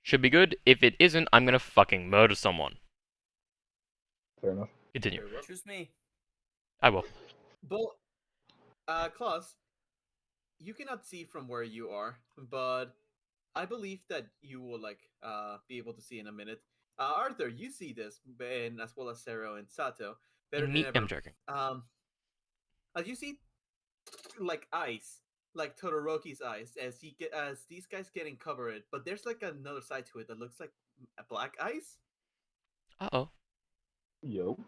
Should be good. If it isn't, I'm gonna fucking murder someone. Fair enough. Continue. Very well. Choose me. I will. But, Klaus, you cannot see from where you are, but I believe that you will be able to see in a minute. Arthur, you see this, and as well as Sero and Sato, better And than me, I'm ever. joking. As you see, like eyes, like Todoroki's eyes, as these guys getting covered, but there's like another side to it that looks like a black eyes. Uh-oh. Yo.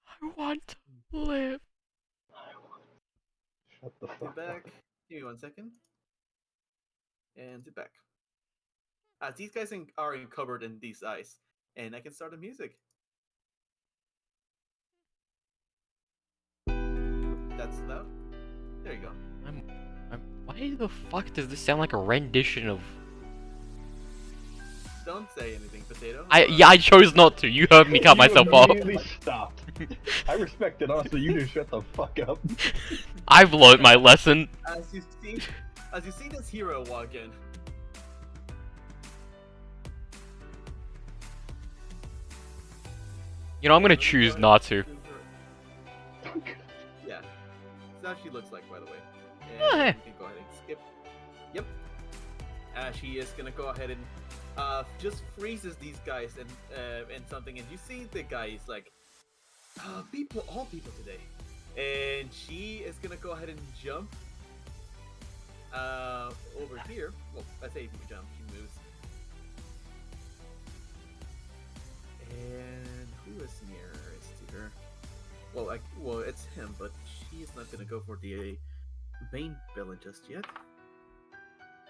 I want to live. Shut the Sit fuck back. up. Give me 1 second. And sit back. As these guys are covered in these eyes, and I can start the music. That's loud. There you go. Why the fuck does this sound like a rendition of... Don't say anything, potato. Yeah, I chose not to. You heard me cut myself You off. immediately stopped. I respect it, honestly. You just shut the fuck up. I've learned my lesson. As you see this hero walk in, You know, I'm gonna choose not to. Yeah, that's how she looks like, by the way. Oh, hey. And we can go ahead and skip. Yep. She is gonna go ahead and just freezes these guys and something, and you see the guy is like, all people today, and she is gonna go ahead and jump over here. Well, I say jump, she moves. And who is nearest to her? Well, it's him, but she is not gonna go for the main villain just yet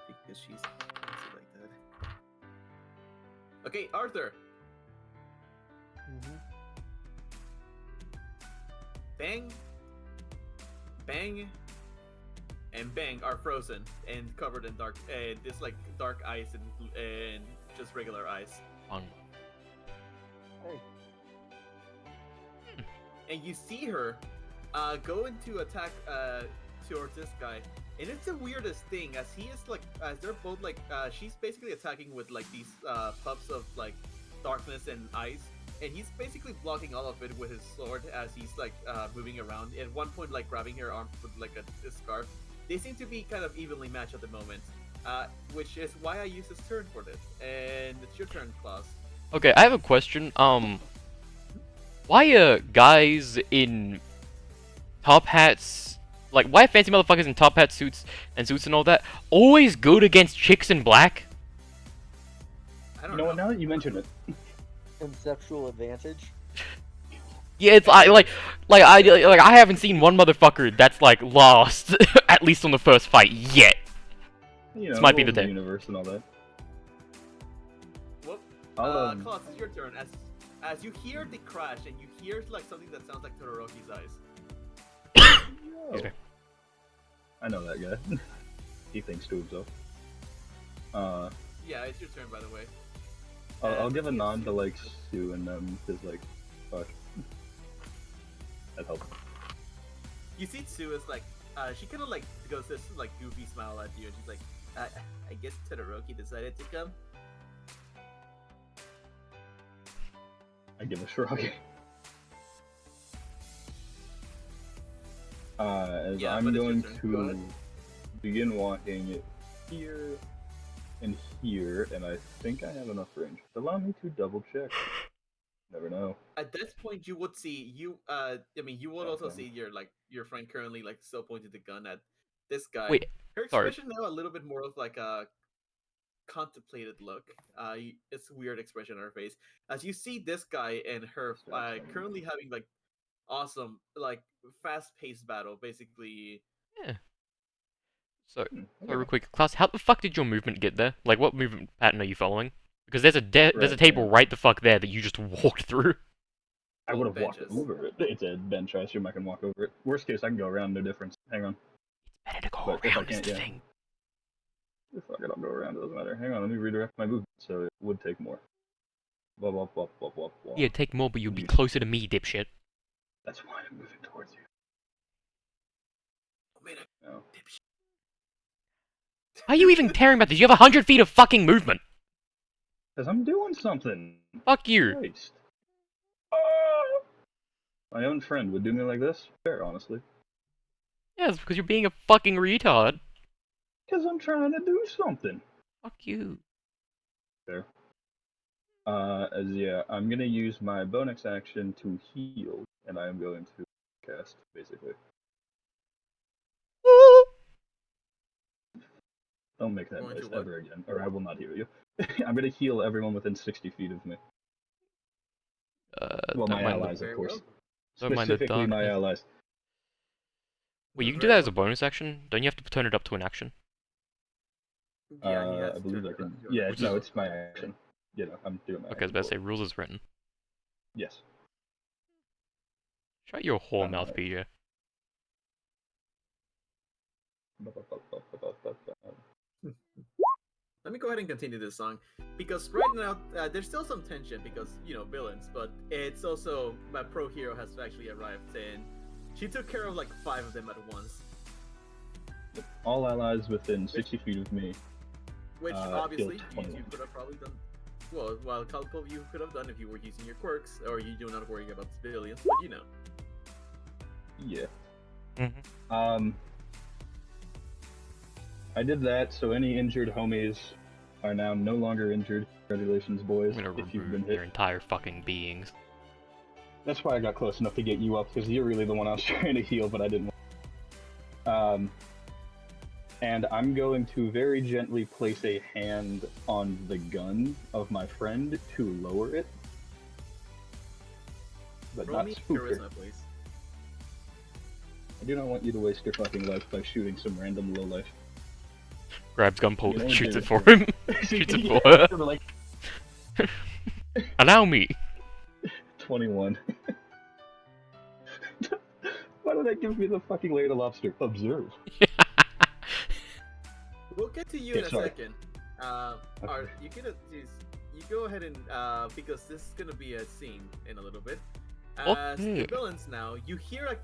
because she's fancy like that. Okay, Arthur. Bang, bang, and bang are frozen and covered in dark, and it's like dark ice and just regular ice. Fun. And you see her go into attack towards this guy, and it's the weirdest thing as he is like, as they're both like, she's basically attacking with like these puffs of like darkness and ice, and he's basically blocking all of it with his sword as he's like moving around. At one point, like grabbing her arm with like a scarf. They seem to be kind of evenly matched at the moment, which is why I use his turn for this. And it's your turn, Klaus. Okay, I have a question. Why guys in top hats, like why fancy motherfuckers in top hat suits and all that always good against chicks in black? I You don't know know. what? Now that you mention it, Conceptual advantage. Yeah, it's I haven't seen one motherfucker that's like lost at least on the first fight yet. you know, This might be the the day. universe and all that. Whoop. I'll, Klaus, it's your turn. As you hear the crash and you hear like something that sounds like Todoroki's eyes. Excuse me. I know that guy. He thinks to himself. Yeah, it's your turn, by the way. I'll give a nod to like Sue and them because like, fuck, that helps. You see Sue is like, she kind of like goes this like goofy smile at you, and she's like, I guess Todoroki decided to come. I give a shrug. As Yeah, I'm but it's your going turn. Go ahead. to begin walking it here and here, and I think I have enough range. Allow me to double check. Never know. At this point, you would see you. I mean, you would also Okay. see your friend currently like still pointing the gun at this guy. Wait, Her sorry. expression now a little bit more of like a contemplated look. It's a weird expression on her face as you see this guy and her currently having like awesome like fast-paced battle. Basically, Yeah. So, Okay. real quick, Klaus, how the fuck did your movement get there? Like, what movement pattern are you following? Because there's a Right table there. right the fuck there that you just walked through. I would have walked benches. over it. It's a bench. I assume I can walk over it. Worst case, I can go around. No difference. Hang on. It's better to go But if I around is can't, the yeah. thing. Fuck it, I'll go around. It doesn't matter. Hang on. Let me redirect my movement. So it would take more. Blah blah blah blah blah blah. Yeah, take more, but you'll be You- closer to me, dipshit. That's why I'm moving towards you. No. How are you even caring about this? You have 100 feet of fucking movement. Because I'm doing something. Fuck you. Christ. Ah! My own friend would do me like this? Fair, honestly. Yes, because you're being a fucking retard. Because I'm trying to do something. Fuck you. Fair. Yeah, I'm gonna use my bonus action to heal, and I am going to cast, basically. Don't make that Going noise to what? ever again, or I will not heal you. I'm gonna heal everyone within 60 feet of me. Well, Don't my mind allies, the, of Very course. well. don't mind the Specifically, my darkness. allies. Wait, you can do Very that as a well. bonus action? Don't you have to turn it up to an action? Yeah, he has I to believe turn I it can. on. Yeah, Which no, is- it's my action. You know, I'm doing my Okay, I was action. about to say, for it. rules is written. Yes. Shut your whore mouth, PJ. Let me go ahead and continue this song because right now there's still some tension because villains, but it's also my pro hero has actually arrived and she took care of like 5 of them at once, All allies within 60 feet of me. which Heal obviously you 21. could have probably done. Well, a couple of you could have done if you were using your quirks or you do not worrying about civilians, but Yeah. Mm-hmm. I did that, so any injured homies are now no longer injured. Congratulations, boys, I'm gonna if you've been remove hit. your entire fucking beings. That's why I got close enough to get you up, because you're really the one I was trying to heal, but I didn't. And I'm going to very gently place a hand on the gun of my friend to lower it. But roll not me spook her. charisma, please. I do not want you to waste your fucking life by shooting some random lowlife. Grabs gun, pulls, You know, shoots it dude. for him. Shoots it for her. Like Allow me. 21. Why did that give me the fucking later lobster? Observe. We'll get to you Okay, in a sorry. second. Art, you go ahead and because this is gonna be a scene in a little bit. As Okay. the villains now, you hear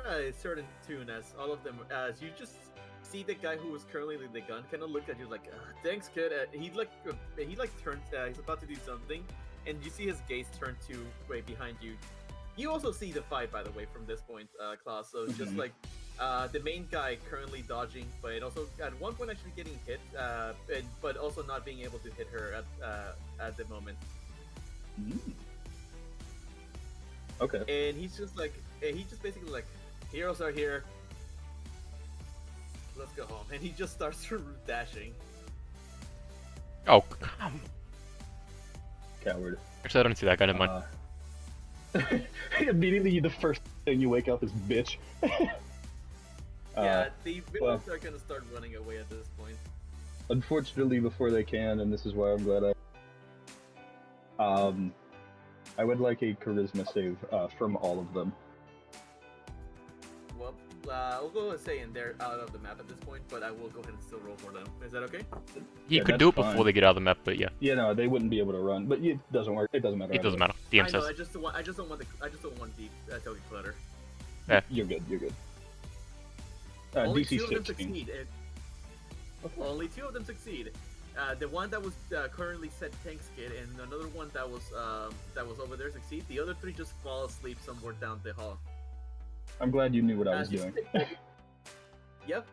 a certain tune as all of them as you just see the guy who was currently leading the gun kind of look at you like, "Thanks, kid." He turns. He's about to do something, and you see his gaze turn to right behind you. You also see the fight, by the way, from this point, Klaus. So just like the main guy currently dodging, but also at one point actually getting hit, but also not being able to hit her at the moment. Okay. And he's just basically like, heroes are here. Let's go home. And he just starts dashing. Oh, come. Coward. Actually, I don't see that guy. Never mind. Immediately, the first thing you wake up is bitch. Yeah, the villains are gonna start running away at this point. Unfortunately, before they can, and this is why I'm glad I would like a charisma save from all of them. Well, I'll go and say they're out of the map at this point, but I will go ahead and still roll for them. Is that okay? He Yeah, could that's do it fine. before they get out of the map, but yeah, Yeah, no, they wouldn't be able to run, but it doesn't work. It doesn't matter. it doesn't either way. matter. DM I know. says. I just don't want the token clutter. You're good. You're good. Only DC 2 of them 16. succeed. Only 2 of them succeed. The one that was currently set tanks kid, and another one that was over there succeed. The other 3 just fall asleep somewhere down the hall. I'm glad you knew what I was As you doing. Yep,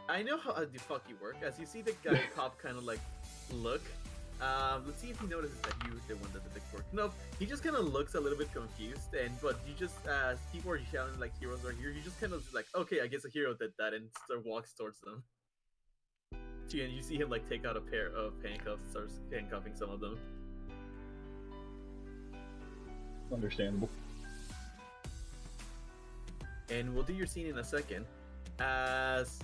I know how the fuck you work. As you see the guy cop kind of like look. Let's see if he notices that you're the one that did the quirk. Nope, he just kind of looks a little bit confused, but you just people are shouting like heroes are here. You just kind of like, okay, I guess a hero did that, and walks towards them. And you see him like take out a pair of handcuffs, starts handcuffing some of them. Understandable. And we'll do your scene in a second. As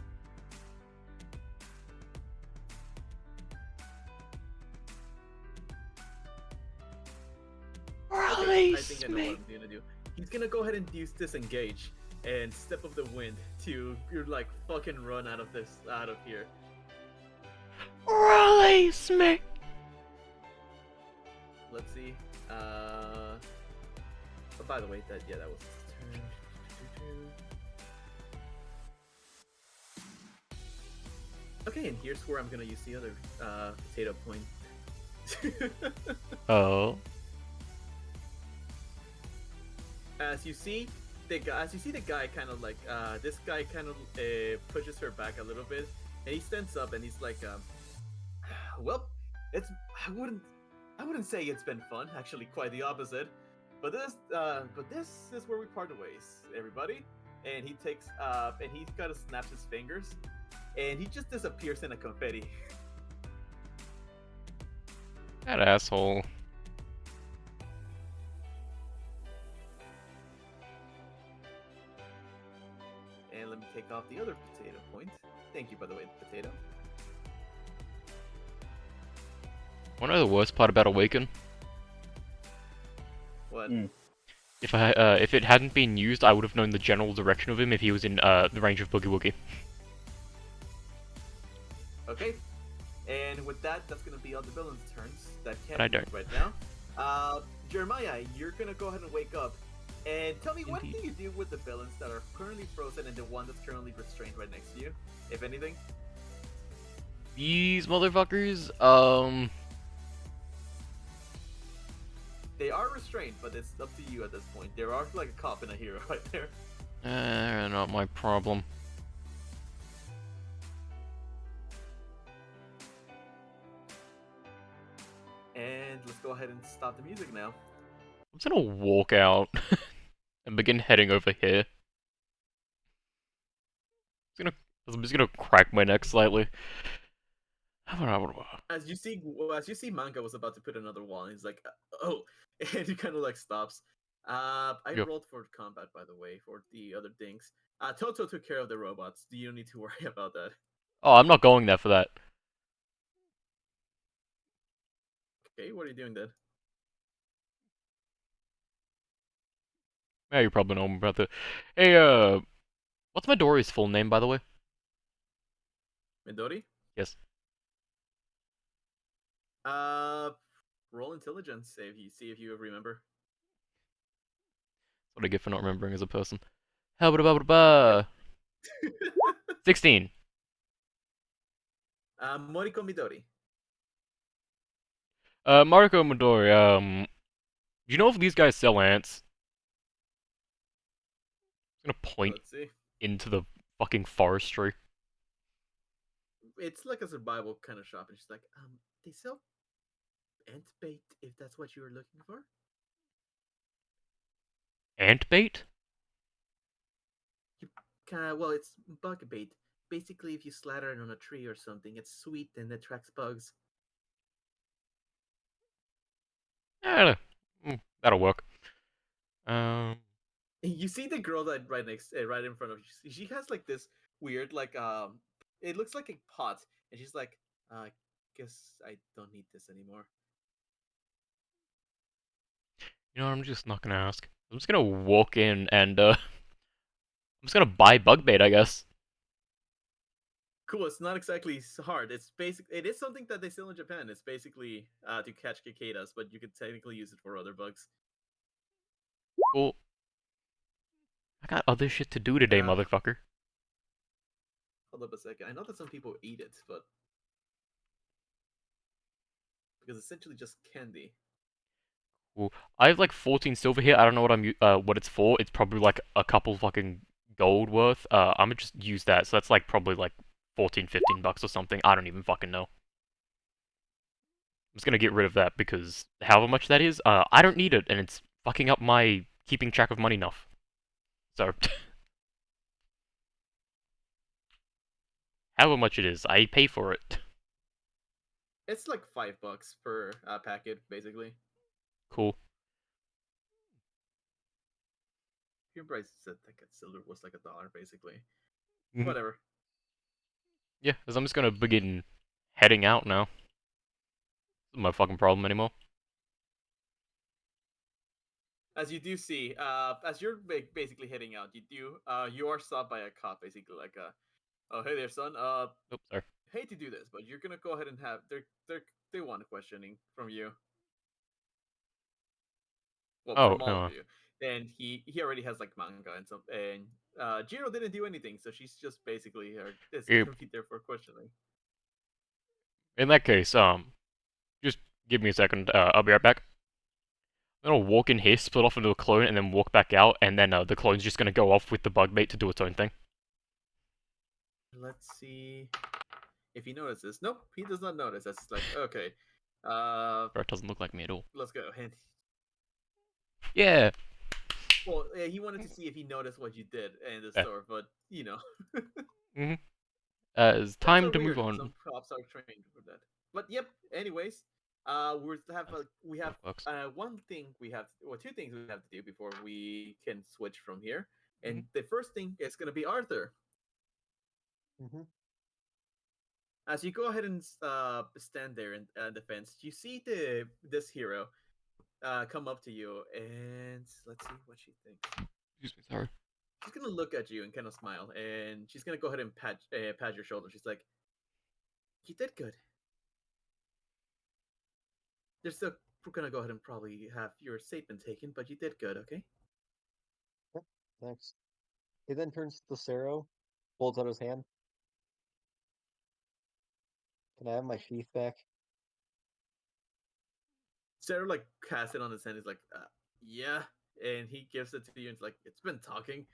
I think I know what I'm gonna do. He's gonna go ahead and use disengage and step of the wind to like fucking run out of here. Release me. Let's see. Oh, by the way, that was his turn. Okay, and here's where I'm gonna use the other potato point. Oh. As you see, the guy kind of like this guy kind of pushes her back a little bit, and he stands up and he's like, "Well, it's I wouldn't say it's been fun. Actually, quite the opposite. But this is where we part ways, everybody." And he takes and he kind of snaps his fingers, and he just disappears in a confetti. That asshole. And let me take off the other potato point. Thank you, by the way, potato. Wanna know the worst part about Awaken? What? If it hadn't been used, I would have known the general direction of him if he was in the range of Boogie Woogie. Okay. And with that, that's gonna be all the villains' turns that But I can't don't. move right now. Jeremiah, you're gonna go ahead and wake up. And tell me, what do Indeed. you do with the villains that are currently frozen and the one that's currently restrained right next to you, if anything? These motherfuckers, They are restrained, but it's up to you at this point. There are like a cop and a hero right there. not my problem. And let's go ahead and stop the music now. I'm just gonna walk out and begin heading over here. I'm just gonna crack my neck slightly. As you see, Manga was about to put another wall, and he's like, "Oh," and he kind of like stops. I Yep. rolled for combat, by the way, for the other things. Toto took care of the robots. Do you need to worry about that? Oh, I'm not going there for that. Okay, what are you doing then? Yeah, you probably know about the. Hey, what's Midori's full name, by the way? Midori? Yes. Uh, roll intelligence. See if you remember. What I get for not remembering as a person. Ba 16. Moriko Midori. Mariko Midori, do you know if these guys sell ants? I'm gonna point Let's see. into the fucking forestry. It's like a survival kind of shop, and she's like, they sell ant bait if that's what you were looking for. Ant bait? Well, it's bug bait. Basically, if you slather it on a tree or something, it's sweet and attracts bugs. Yeah, that'll work. Um, You see the girl that right in front of you. She has like this weird, like it looks like a pot, and she's like, guess I don't need this anymore. you know what, I'm just not gonna ask. I'm just gonna walk in and, I'm just gonna buy bug bait, I guess. Cool. It's not exactly hard. It's basic. It is something that they sell in Japan. It's basically to catch cicadas, but you could technically use it for other bugs. Well, I got other shit to do today, Uh, motherfucker. Hold up a second. I know that some people eat it, but because it's essentially just candy. Cool. I have like 14 silver here. I don't know what it's for. It's probably like a couple fucking gold worth. I'm gonna just use that. So that's like probably like 14, 15 bucks or something. I don't even fucking know. I'm just gonna get rid of that because however much that is, I don't need it, and it's fucking up my keeping track of money enough. So, however much it is, I pay for it. It's like $5 per packet, basically. Cool. Your price said like a silver was like $1, basically. Mhm. Whatever. Yeah, because I'm just gonna begin heading out now. It's not my fucking problem anymore. As you do see, as you're basically heading out, you are stopped by a cop, basically like oh hey there, son. Oops, sorry. Hate to do this, but you're gonna go ahead and have they want questioning from you. Well, Oh, from all no. of you. And he already has like manga and some, and Jiro didn't do anything, so she's just basically is Yep. gonna be there for questioning. In that case, just give me a second. I'll be right back. I'm gonna walk in here, split off into a clone, and then walk back out, and then the clone's just gonna go off with the bug bait to do its own thing. Let's see if he notices. Nope, he does not notice. That's like okay. Uh, Or it doesn't look like me at all. let's go. And Yeah. well, yeah, he wanted to see if he noticed what you did in the Yeah. store, but you know, Mm-hmm. It's cops time are to move weird. on. Some cops are trained for that. But yep. Anyways, we have That works. one thing we have, well, two things we have to do before we can switch from here. Mhm. And the first thing is gonna be Arthur. Mm-hmm. As you go ahead and stand there in the fence, you see this hero come up to you, and let's see what she thinks. Excuse me, sorry. She's gonna look at you and kind of smile, and she's gonna go ahead and pat your shoulder. She's like, "You did good. They're still gonna go ahead and probably have your statement taken, but you did good. Okay." Yep. Thanks. He then turns to the Cero, holds out his hand. Can I have my sheath back? Sarah like casts it on his hand. He's like, "Yeah," and he gives it to you, and it's like, "It's been talking.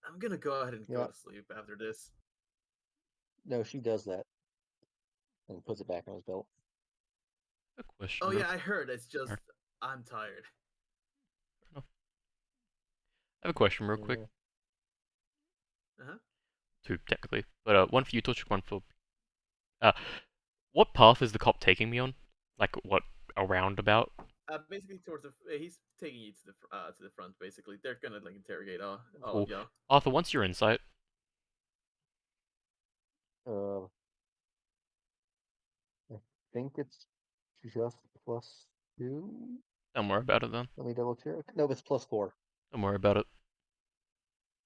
I'm gonna go ahead and go Yeah. to sleep after this." No, she does that and puts it back on his belt. A question, Oh real yeah, I heard. It's just Alright, I'm tired. fair enough. I have a question, real quick. Yeah. Uh huh. Two, technically. But one for you, Torchic, one for. Uh, what path is the cop taking me on? Like, what, a roundabout? Basically, towards the he's taking you to the front. Basically, they're gonna like interrogate all Cool. of y'all. Arthur, once you're inside, Uh, I think it's just +2. don't worry about it then. Let me double check. No, it's +4. Don't worry about it.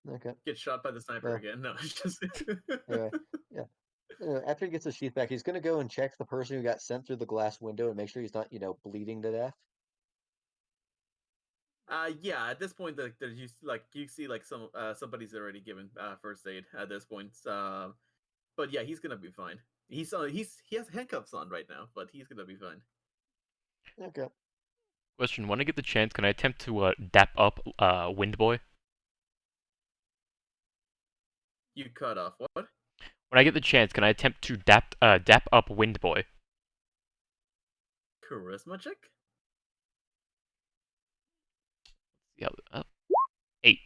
Okay. Get shot by the sniper Yeah. again. No, it's just. Anyway, yeah. After he gets his sheath back, he's gonna go and check the person who got sent through the glass window and make sure he's not, bleeding to death. Yeah. At this point, there's you see like somebody's already given first aid at this point. But yeah, he's gonna be fine. He has handcuffs on right now, but he's gonna be fine. Okay. Question, when I get the chance, can I attempt to dap up Windboy? You cut off what? When I get the chance, can I attempt to dap up Windboy? Charisma check? Yeah, 8,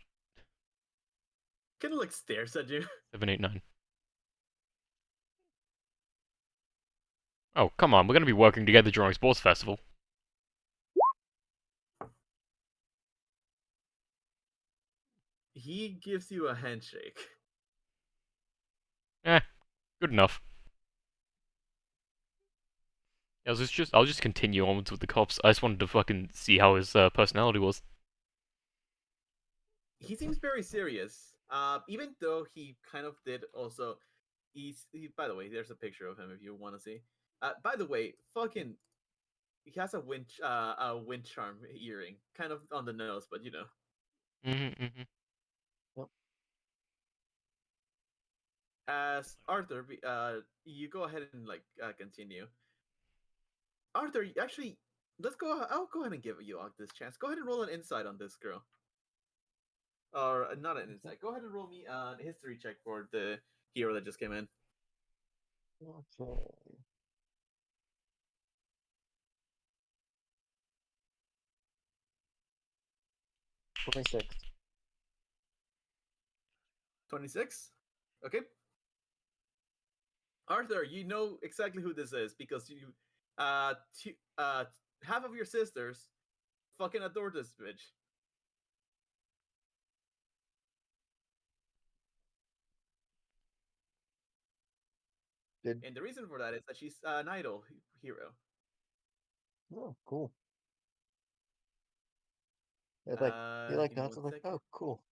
Kind of like stares at you. 7, 8, 9. Oh, come on, we're gonna be working together during sports festival. He gives you a handshake. Eh, good enough. Yeah, I'll just continue onwards with the cops. I just wanted to fucking see how his personality was. He seems very serious. Even though he kind of did also. By the way, there's a picture of him if you want to see. By the way, fucking he has a wind charm earring, kind of on the nose, but you know. Mm-hmm. Yep. As Arthur, you go ahead and like continue. Arthur, actually, let's go. I'll go ahead and give you this chance. Go ahead and roll an insight on this girl, or not an insight. Go ahead and roll me a history check for the hero that just came in. Okay. 26. 26. Okay, Arthur, you know exactly who this is because you, two, half of your sisters fucking adore this bitch. Did And the reason for that is that she's an idol hero. Oh, cool. It's like he like Give me nods one and like, second. oh, cool.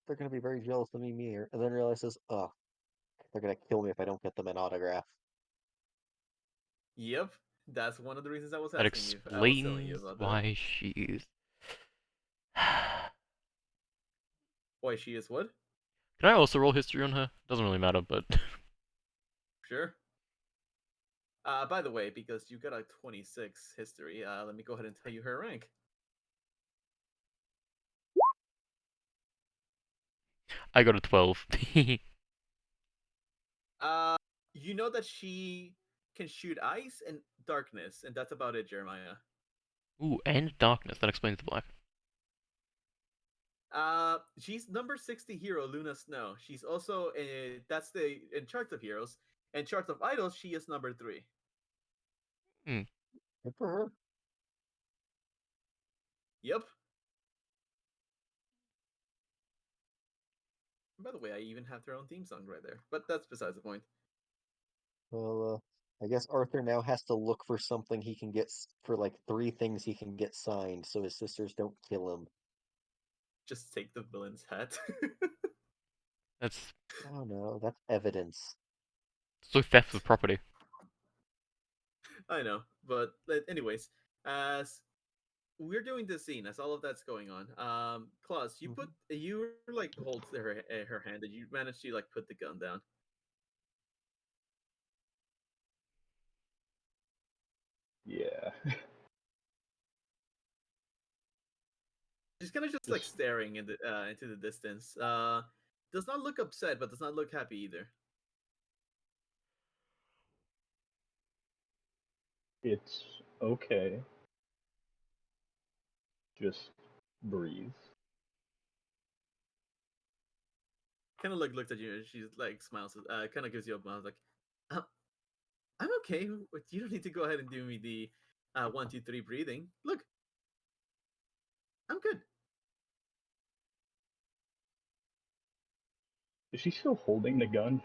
They're gonna be very jealous of me here, and then realizes, oh, they're gonna kill me if I don't get them an autograph. Yep, that's one of the reasons I was That asking you. I was telling you explains about that. why she's. Why she is what? Can I also roll history on her? Doesn't really matter, but Sure. By the way, because you got a 26 history, let me go ahead and tell you her rank. I got a 12. Uh, you know that she can shoot ice and darkness, and that's about it, Jeremiah. Ooh, and darkness. That explains the black. She's number 60 hero, Luna Snow. She's also that's the in charts of heroes. And charts of idols, she is number 3. Hmm. Good for her. Yep. By the way, I even have their own theme song right there. But that's besides the point. Well, I guess Arthur now has to look for something he can get for like 3 things he can get signed, so his sisters don't kill him. Just take the villain's hat. That's Oh no, that's evidence. so theft of property. I know, but anyways, as we're doing this scene, as all of that's going on, Klaus, Mhm. you like hold her hand, and you manage to like put the gun down. Yeah. She's kind of just like Just staring into the distance. Does not look upset, but does not look happy either. it's okay. Just breathe. Kind of like looks at you, and she's like smiles. Kind of gives you a smile, like, uh, "I'm okay. You don't need to go ahead and do me the 1, 2, 3 breathing. Look, I'm good." Is she still holding the gun?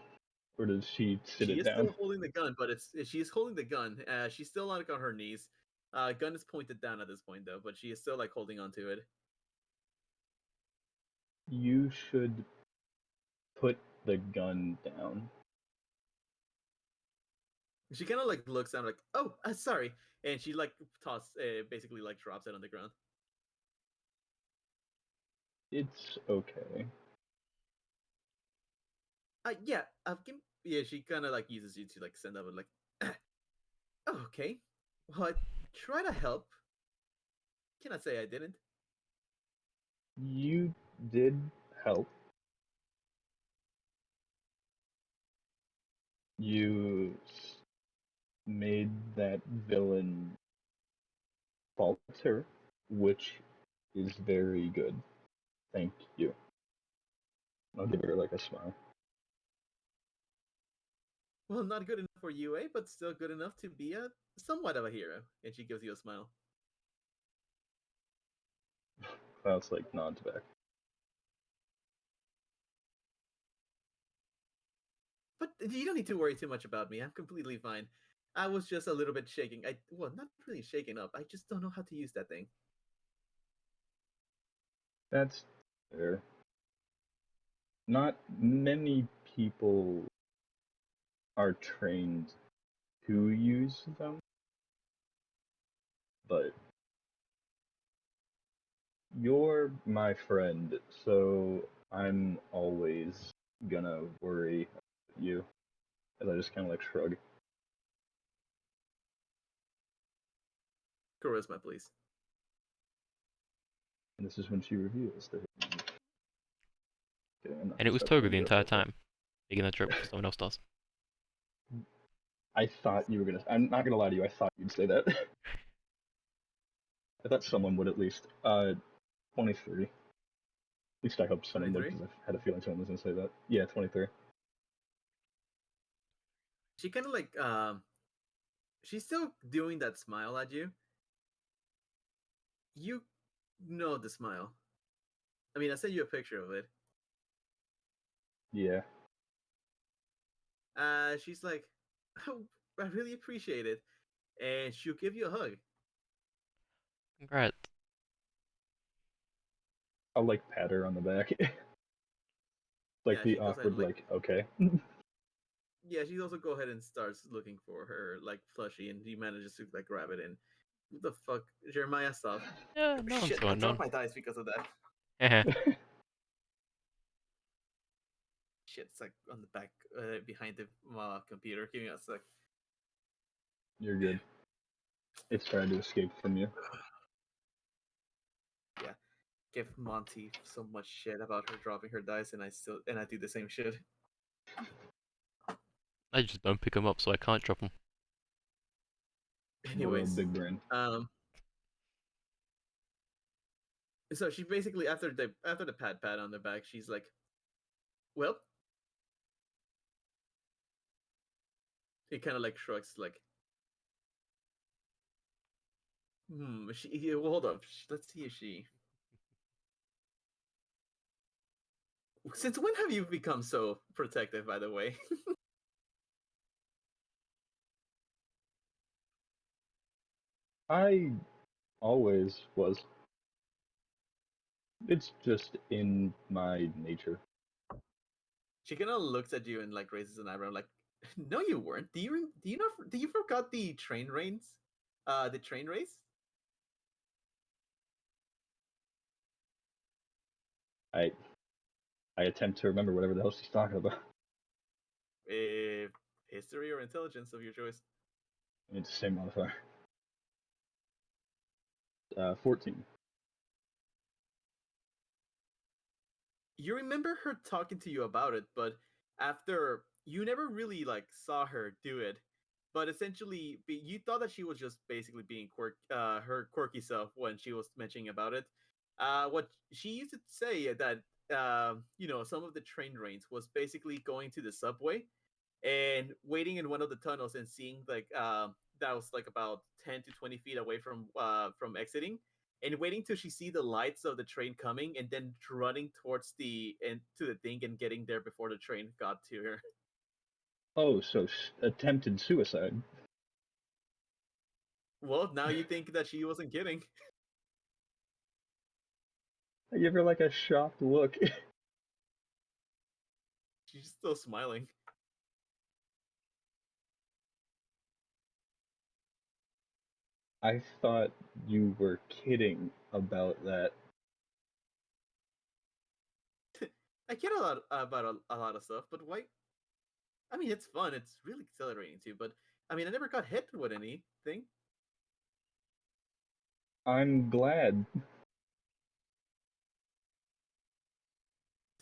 Or does she sit She it is down? still holding the gun, but she is holding the gun. She's still like on her knees. Gun is pointed down at this point though, but she is still like holding onto it. You should put the gun down. She kind of like looks down, like, "Oh, sorry," and she like basically like drops it on the ground. It's okay. Yeah, yeah. She kind of like uses you to like send up and like, "Oh, okay. Well, I try to help. Cannot say I didn't." You did help. You made that villain falter, which is very good. Thank you. I'll give her like a smile. Well, not good enough for you, but still good enough to be a somewhat of a hero. And she gives you a smile. Cloud's like nods back. But you don't need to worry too much about me. I'm completely fine. I was just a little bit shaking. Well, not really shaken up. I just don't know how to use that thing. That's fair. Not many people are trained to use them, but you're my friend, so I'm always gonna worry about you. As I just kind of like shrug. Charisma, please. And this is when she reveals the. Okay, I'm not And it gonna was start Toga telling the jokes entire like that. time, making that joke before someone else does. I thought you were gonna. I'm not gonna lie to you. I thought you'd say that. I thought someone would at least. 23. At least I hope someone would, 23. because I had a feeling someone was gonna say that. Yeah, 23. She kind of like she's still doing that smile at you. You know the smile. I mean, I sent you a picture of it. Yeah. She's like, "Oh, I really appreciate it," and she'll give you a hug. Congrats. I'll like pat her on the back. Like Yeah, the she goes ahead and awkward, like, like, okay. yeah, she also go ahead and starts looking for her like plushie, and he manages to like grab it. And what the fuck, Jeremiah, stop! Yeah, no one's Shit, I going dropped none. my dice because of that. Heh. Shit, it's like on the back behind the computer. Give me a sec. You're good. It's tried to escape from you. Yeah, give Monty so much shit about her dropping her dice, and I do the same shit. I just don't pick them up, so I can't drop them. I'm a real Anyways, big brain. so she basically after the pat on the back, she's like, "Well," he kind of like shrugs, like, well, hold up, let's see if she. Since when have you become so protective, by the way? I always was. It's just in my nature. She kind of looks at you and like raises an eyebrow, like, "No, you weren't. Do you not? Do you forgot the train rains? The train race? I I attempt to remember whatever the hell she's talking about. Uh, History or intelligence of your choice." It's the same modifier. 14. You remember her talking to you about it, but after you never really like saw her do it. But essentially, you thought that she was just basically being her quirky self when she was mentioning about it. What she used to say that some of the train rains was basically going to the subway and waiting in one of the tunnels and seeing like that was like about 10 to 20 feet away from exiting, and waiting till she see the lights of the train coming and then running towards the and to the thing and getting there before the train got to her. Oh, so attempted suicide. Well, now you think that she wasn't kidding. I give her like a shocked look. She's still smiling. I thought you were kidding about that. I get a lot about a lot of stuff, but why? I mean, it's fun. It's really exhilarating too. But I mean, I never got hit with anything. I'm glad.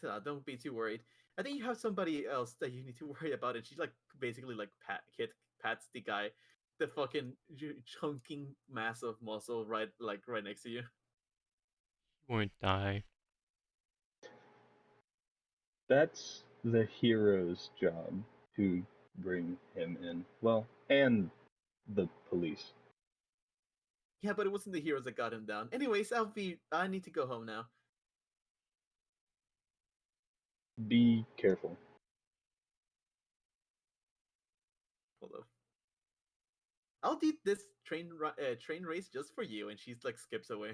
So don't be too worried. I think you have somebody else that you need to worry about, and she's like basically like pats the guy, the fucking chunking mass of muscle right next to you. You won't die. That's the hero's job to bring him in. Well, and the police. Yeah, but it wasn't the heroes that got him down. Anyways, I need to go home now. Be careful. Hold up. I'll do this train race just for you, and she's like skips away.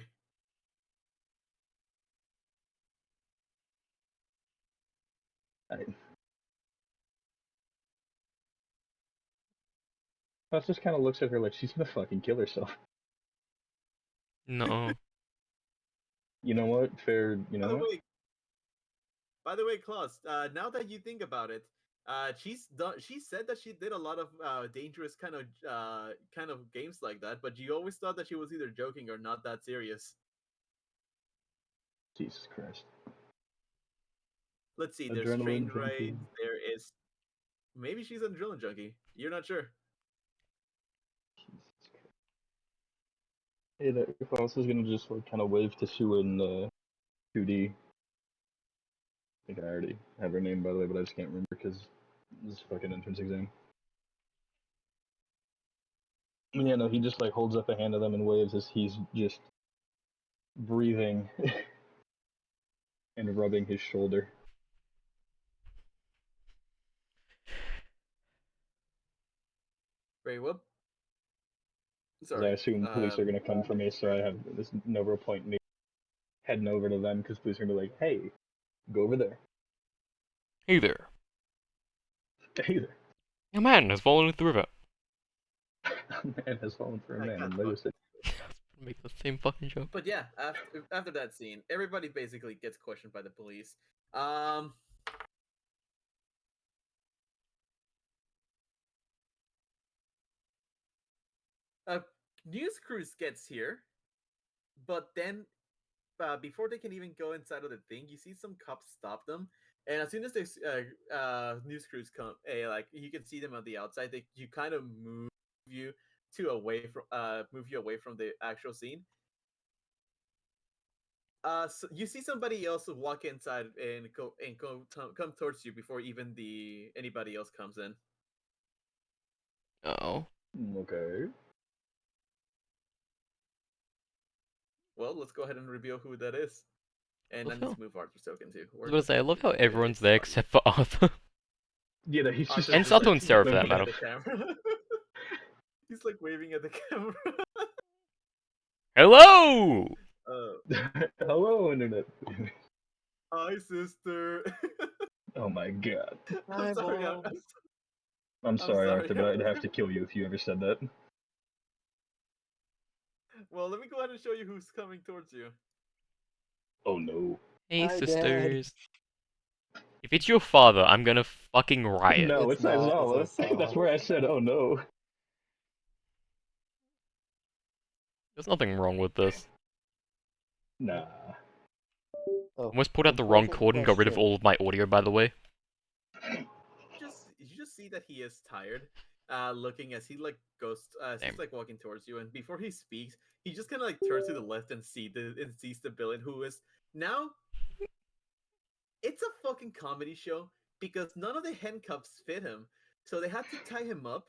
I, Bus just kind of looks at her like she's gonna fucking kill herself. No. You know what? Fair. You By know the what? way, Klaus, now that you think about it, she's done. She said that she did a lot of dangerous kind of games like that, but you always thought that she was either joking or not that serious. Jesus Christ. Let's see. There's train Adrenaline junkie. rides. There is maybe she's an adrenaline junkie. You're not sure. Jesus Christ. Hey, there. If I was gonna just like kind of wave to Sue in 2D. I think I already have her name by the way, but I just can't remember because this fucking entrance exam. Yeah, no, he just like holds up a hand to them and waves as he's just breathing and rubbing his shoulder. Very well. Because I Sorry. assume police are gonna come for me, so I have this no real point in me heading over to them because police are gonna be like, "Hey, go over there." Hey there. Hey there. A man has fallen into the river. A man has fallen for a I man can't in fuck. Lego City. Make the same fucking joke. But yeah, after that scene, everybody basically gets questioned by the police. Um, A news cruise gets here, but then before they can even go inside of the thing, you see some cops stop them. And as soon as this news crews come, like you can see them on the outside, you kind of you move you away from the actual scene. So you see somebody else walk inside and come towards you before even the anybody else comes in. Oh. Okay. Well, let's go ahead and reveal who that is. And Love I need how, to move Arthur's token too. I was gonna say, I love how There it everyone's is. there Oh, except for Arthur. Yeah, he's just Arthur's And just Sato like and Sarah for that waving at matter. the camera. He's like waving at the camera. Hello! Hello, internet. Hi, sister. Oh my god. I'm Hi, sorry. Mom. I'm I'm sorry, sorry. Arthur, but I'd have to kill you if you ever said that. Well, let me go ahead and show you who's coming towards you. Oh no. Hey, Hi, Dad. sisters. If it's your father, I'm gonna fucking riot. No, It's it's not. It's Aizawa. Aizawa. That's where I said, oh no. There's nothing wrong with this. Nah. Oh, Almost pulled out the wrong important cord and got rid of question. all of my audio, by the way. You just see that he is tired. Looking as he like goes, as he's Damn. like walking towards you, and before he speaks, he just kind of like turns to the left and sees the villain who is now. It's a fucking comedy show because none of the handcuffs fit him, so they had to tie him up.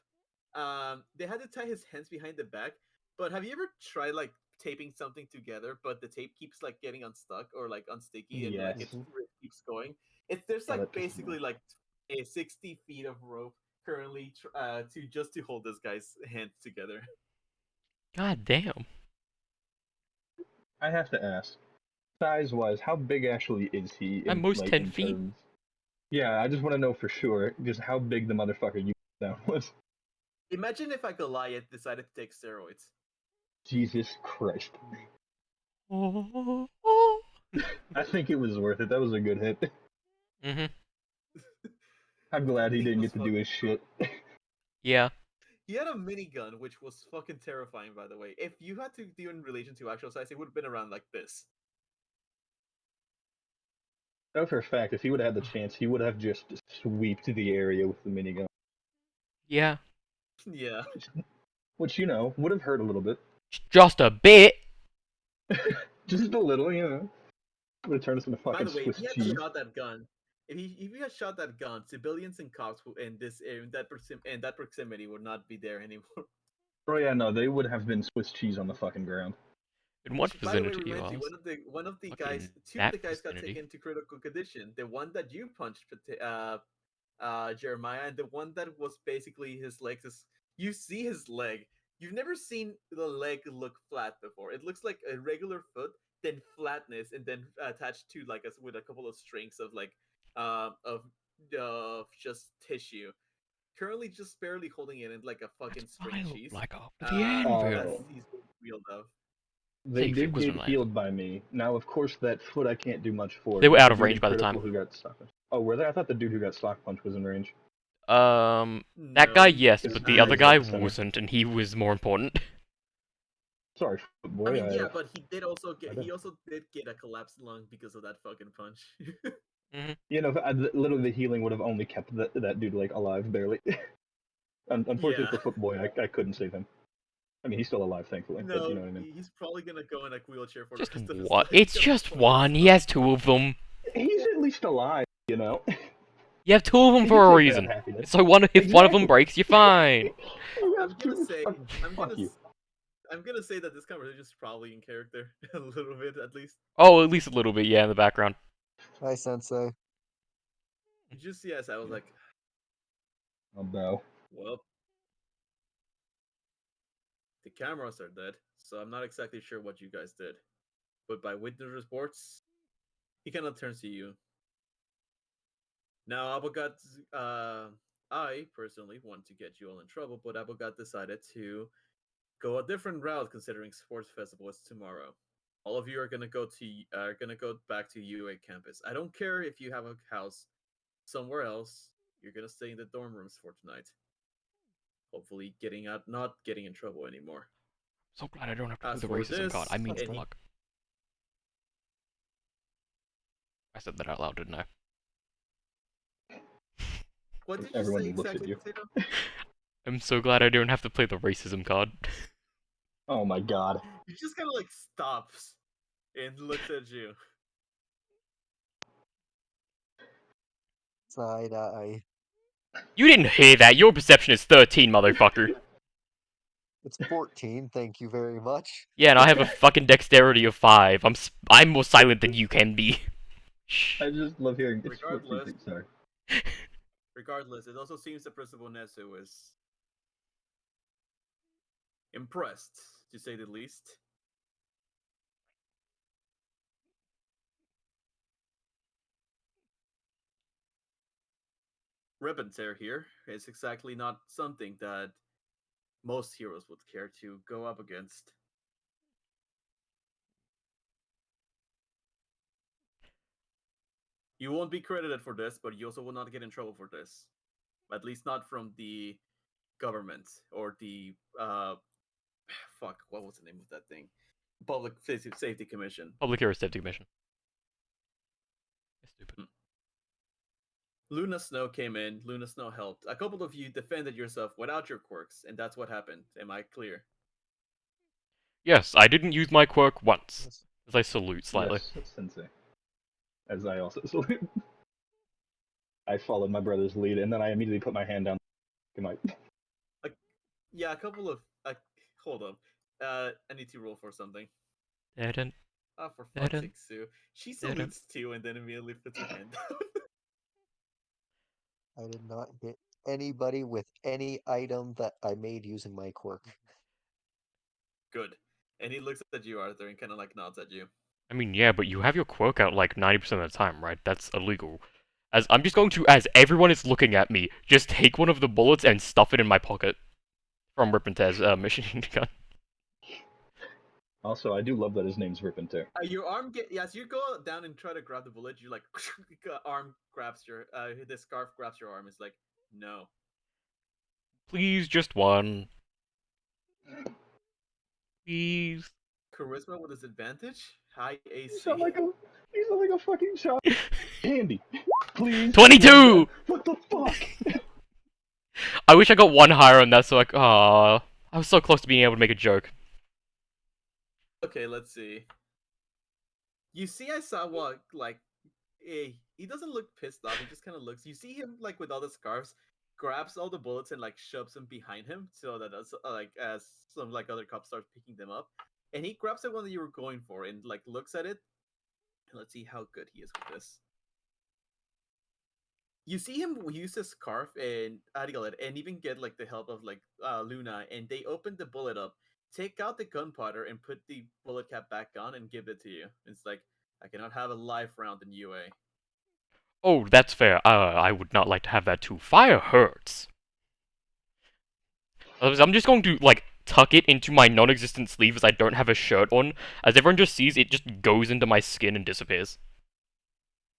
They had to tie his hands behind the back. But have you ever tried like taping something together, but the tape keeps like getting unstuck or like unsticky, and like Yes. it keeps going? There's Oh, like that pisses me basically like a 60 feet of rope currently to hold this guy's hands together. God damn. I have to ask, size-wise, how big actually is he At in most like 10 in feet. terms? Yeah, I just want to know for sure, just how big the motherfucker you down was. Imagine if a Goliath decided to take steroids. Jesus Christ. Mm-hmm. I think it was worth it. That was a good hit. I'm glad he Thing didn't was get to do fucking his shit. Yeah. He had a minigun, which was fucking terrifying, by the way. If you had to do in relation to actual size, it would have been around like this. Know for a fact, if he would have had the chance, he would have just sweeped the area with the minigun. Yeah. Yeah. Which, you know, would have hurt a little bit. Just a bit. Just a little, you know. Would have turned us into By fucking the way, if Swiss he had cheese. shot that gun, if he had shot that gun, civilians and cops in this area, in that proximity would not be there anymore. Oh yeah, no, they would have been Swiss cheese on the fucking ground. In what Which, by the way, vicinity you reminds you, ask? one of the guys, Fucking two of that the guys got vicinity. taken to critical condition. The one that you punched, Jeremiah, and the one that was basically his legs is you see his leg. You've never seen the leg look flat before. It looks like a regular foot, then flatness, and then attached to like us with a couple of strings of like of just tissue. Currently, just barely holding it in like a That's fucking what string I look cheese. like after the anvil. As Oh, he's being wheeled of. they Save did was get an anvil. healed by me. Now, of course, that foot I can't do much for. They were But out the of dude range in by the critical time. who got stock punch. Oh, were they? I thought the dude who got stock punch was in range. That No, guy, yes, Because but he the other was guy at the center. wasn't, and he was more important. Sorry, boy. I mean, yeah, but he did also I get don't- he also did get a collapsed lung because of that fucking punch. You know, literally the healing would have only kept that dude like alive barely. Unfortunately Yeah. for Footboy, I couldn't save him. I mean, he's still alive, thankfully, but you No, know what I mean. he's probably gonna go in a wheelchair for the Just rest of his one. life. It's He's gonna just fucking one. He suck. has two of them. He's at least alive, you know. You have two of them You for can a take that reason. happiness. So if one of them Exactly. breaks, you're fine. You I'm have gonna to say I'm fuck gonna you. I'm gonna say that this conversation is probably in character a little bit at least. Oh, at least a little bit, yeah, in the background. Hi, Sensei. Just yes, I was like, Oh no. well, the cameras are dead, so I'm not exactly sure what you guys did. But by witness reports, he kind of turns to you. Now, Abogat, I personally want to get you all in trouble, but Abogat decided to go a different route considering sports festival is tomorrow. All of you are gonna go back to UA campus. I don't care if you have a house somewhere else. You're gonna stay in the dorm rooms for tonight. hopefully getting out, not getting in trouble anymore. So glad I don't have to play As the for racism card. I this, mean, and he, fuck. I said that out loud, didn't I? what did you say Everyone looks at exactly, you. Potato? I'm so glad I don't have to play the racism card. Oh my god. He just kind of like stops and looks at you. Side eye. You didn't hear that. Your perception is 13, motherfucker. It's 14, thank you very much. Yeah, and I have a fucking dexterity of 5. I'm more silent than you can be. Shh. I just love hearing it's Regardless, 14. Sorry. regardless, it also seems that Principal Nesu is impressed, to say the least. Ribbon tear here is exactly not something that most heroes would care to go up against. You won't be credited for this, but you also will not get in trouble for this. At least not from the government or the fuck, what was the name of that thing? Public Safety Commission. Public Hero Safety Mission. Stupid. Luna Snow came in, Luna Snow helped. A couple of you defended yourself without your quirks, and that's what happened. Am I clear? Yes, I didn't use my quirk once. Yes. As I salute slightly. Yes, Sensei. As I also salute. I followed my brother's lead, and then I immediately put my hand down. My... Yeah, a couple of. Hold up. I need to roll for something. Didn't. Ah, for fuck's sake, Sue. She Didn't. salutes too, and then immediately puts her hand down. I did not hit anybody with any item that I made using my quirk. Good. And he looks at you, Arthur, and kind of like nods at you. I mean, yeah, but you have your quirk out like 90% of the time, right? That's illegal. As I'm just going to, as everyone is looking at me, just take one of the bullets and stuff it in my pocket. From Rip and Tear's machine gun. Also, I do love that his name's Rip and Tear. Your arm as you go down and try to grab the bullet, you like arm grabs your the scarf grabs your arm. It's like no. Please, just one. Please. Charisma with disadvantage. High AC. You sound like a fucking child. Handy. Please. 22! What the fuck? I wish I got one higher on that, so like, I was so close to being able to make a joke. Okay, let's see. You see, I saw what like, he doesn't look pissed off. He just kind of looks. You see him like with all the scarves, grabs all the bullets and like shoves them behind him, so that as some like other cops start picking them up, and he grabs the one that you were going for and like looks at it. Let's see how good he is with this. You see him use his scarf and and even get like the help of like Luna, and they open the bullet up, take out the gunpowder, and put the bullet cap back on and give it to you. It's like I cannot have a live round in UA. Oh, that's fair. I would not like to have that too. Fire hurts. I'm just going to, like, tuck it into my non-existent sleeve as I don't have a shirt on. As everyone just sees, it just goes into my skin and disappears.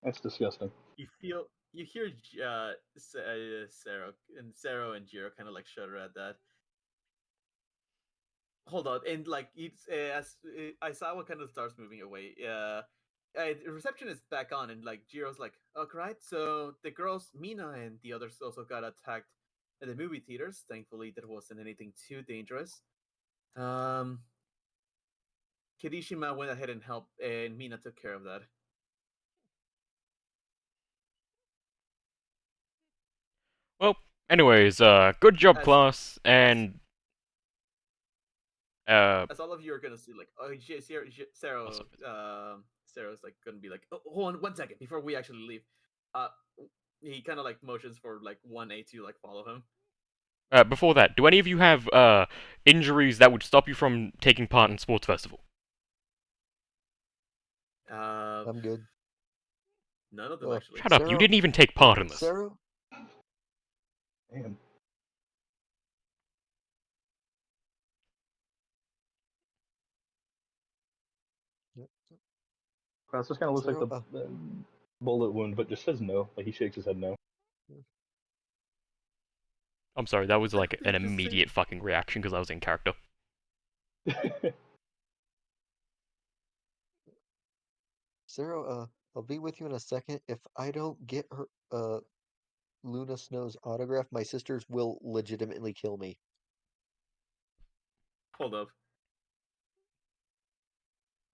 That's disgusting. You hear Sarah and Jiro kind of like shudder at that. Hold on, and like it's as Aisawa kind of starts moving away. The reception is back on, and like Jiro's like, "Okay, right." So the girls, Mina and the others, also got attacked at the movie theaters. Thankfully, there wasn't anything too dangerous. Kirishima went ahead and helped, and Mina took care of that. Well, anyways, good job, As class, and as all of you are gonna see, like, oh, Sarah, awesome. Sarah's like gonna be like, oh, hold on 1 second before we actually leave. Uh, he kind of like motions for like 1A to like follow him. Before that, do any of you have injuries that would stop you from taking part in sports festival? I'm good. None of them actually. Shut up! You Sarah- didn't even take part in this. Sarah? Damn. Kraus just kind of looks like the bullet wound, but just says no. Like he shakes his head no. I'm sorry, that was What like did an you just say? immediate fucking reaction because I was in character. Zero, I'll be with you in a second. If I don't get her, Luna Snow's autograph, my sisters will legitimately kill me. Hold up.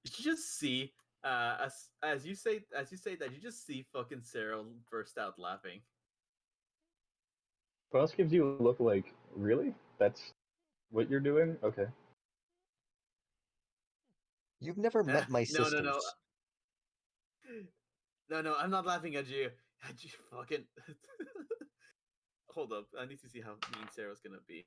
You just see, as you say that, you just see fucking Sarah burst out laughing. Frost gives you a look like, really? That's what you're doing? Okay. You've never met my No, no, no, sisters. no. I'm not laughing at you. At you fucking. Hold up. I need to see how mean Sarah's gonna be.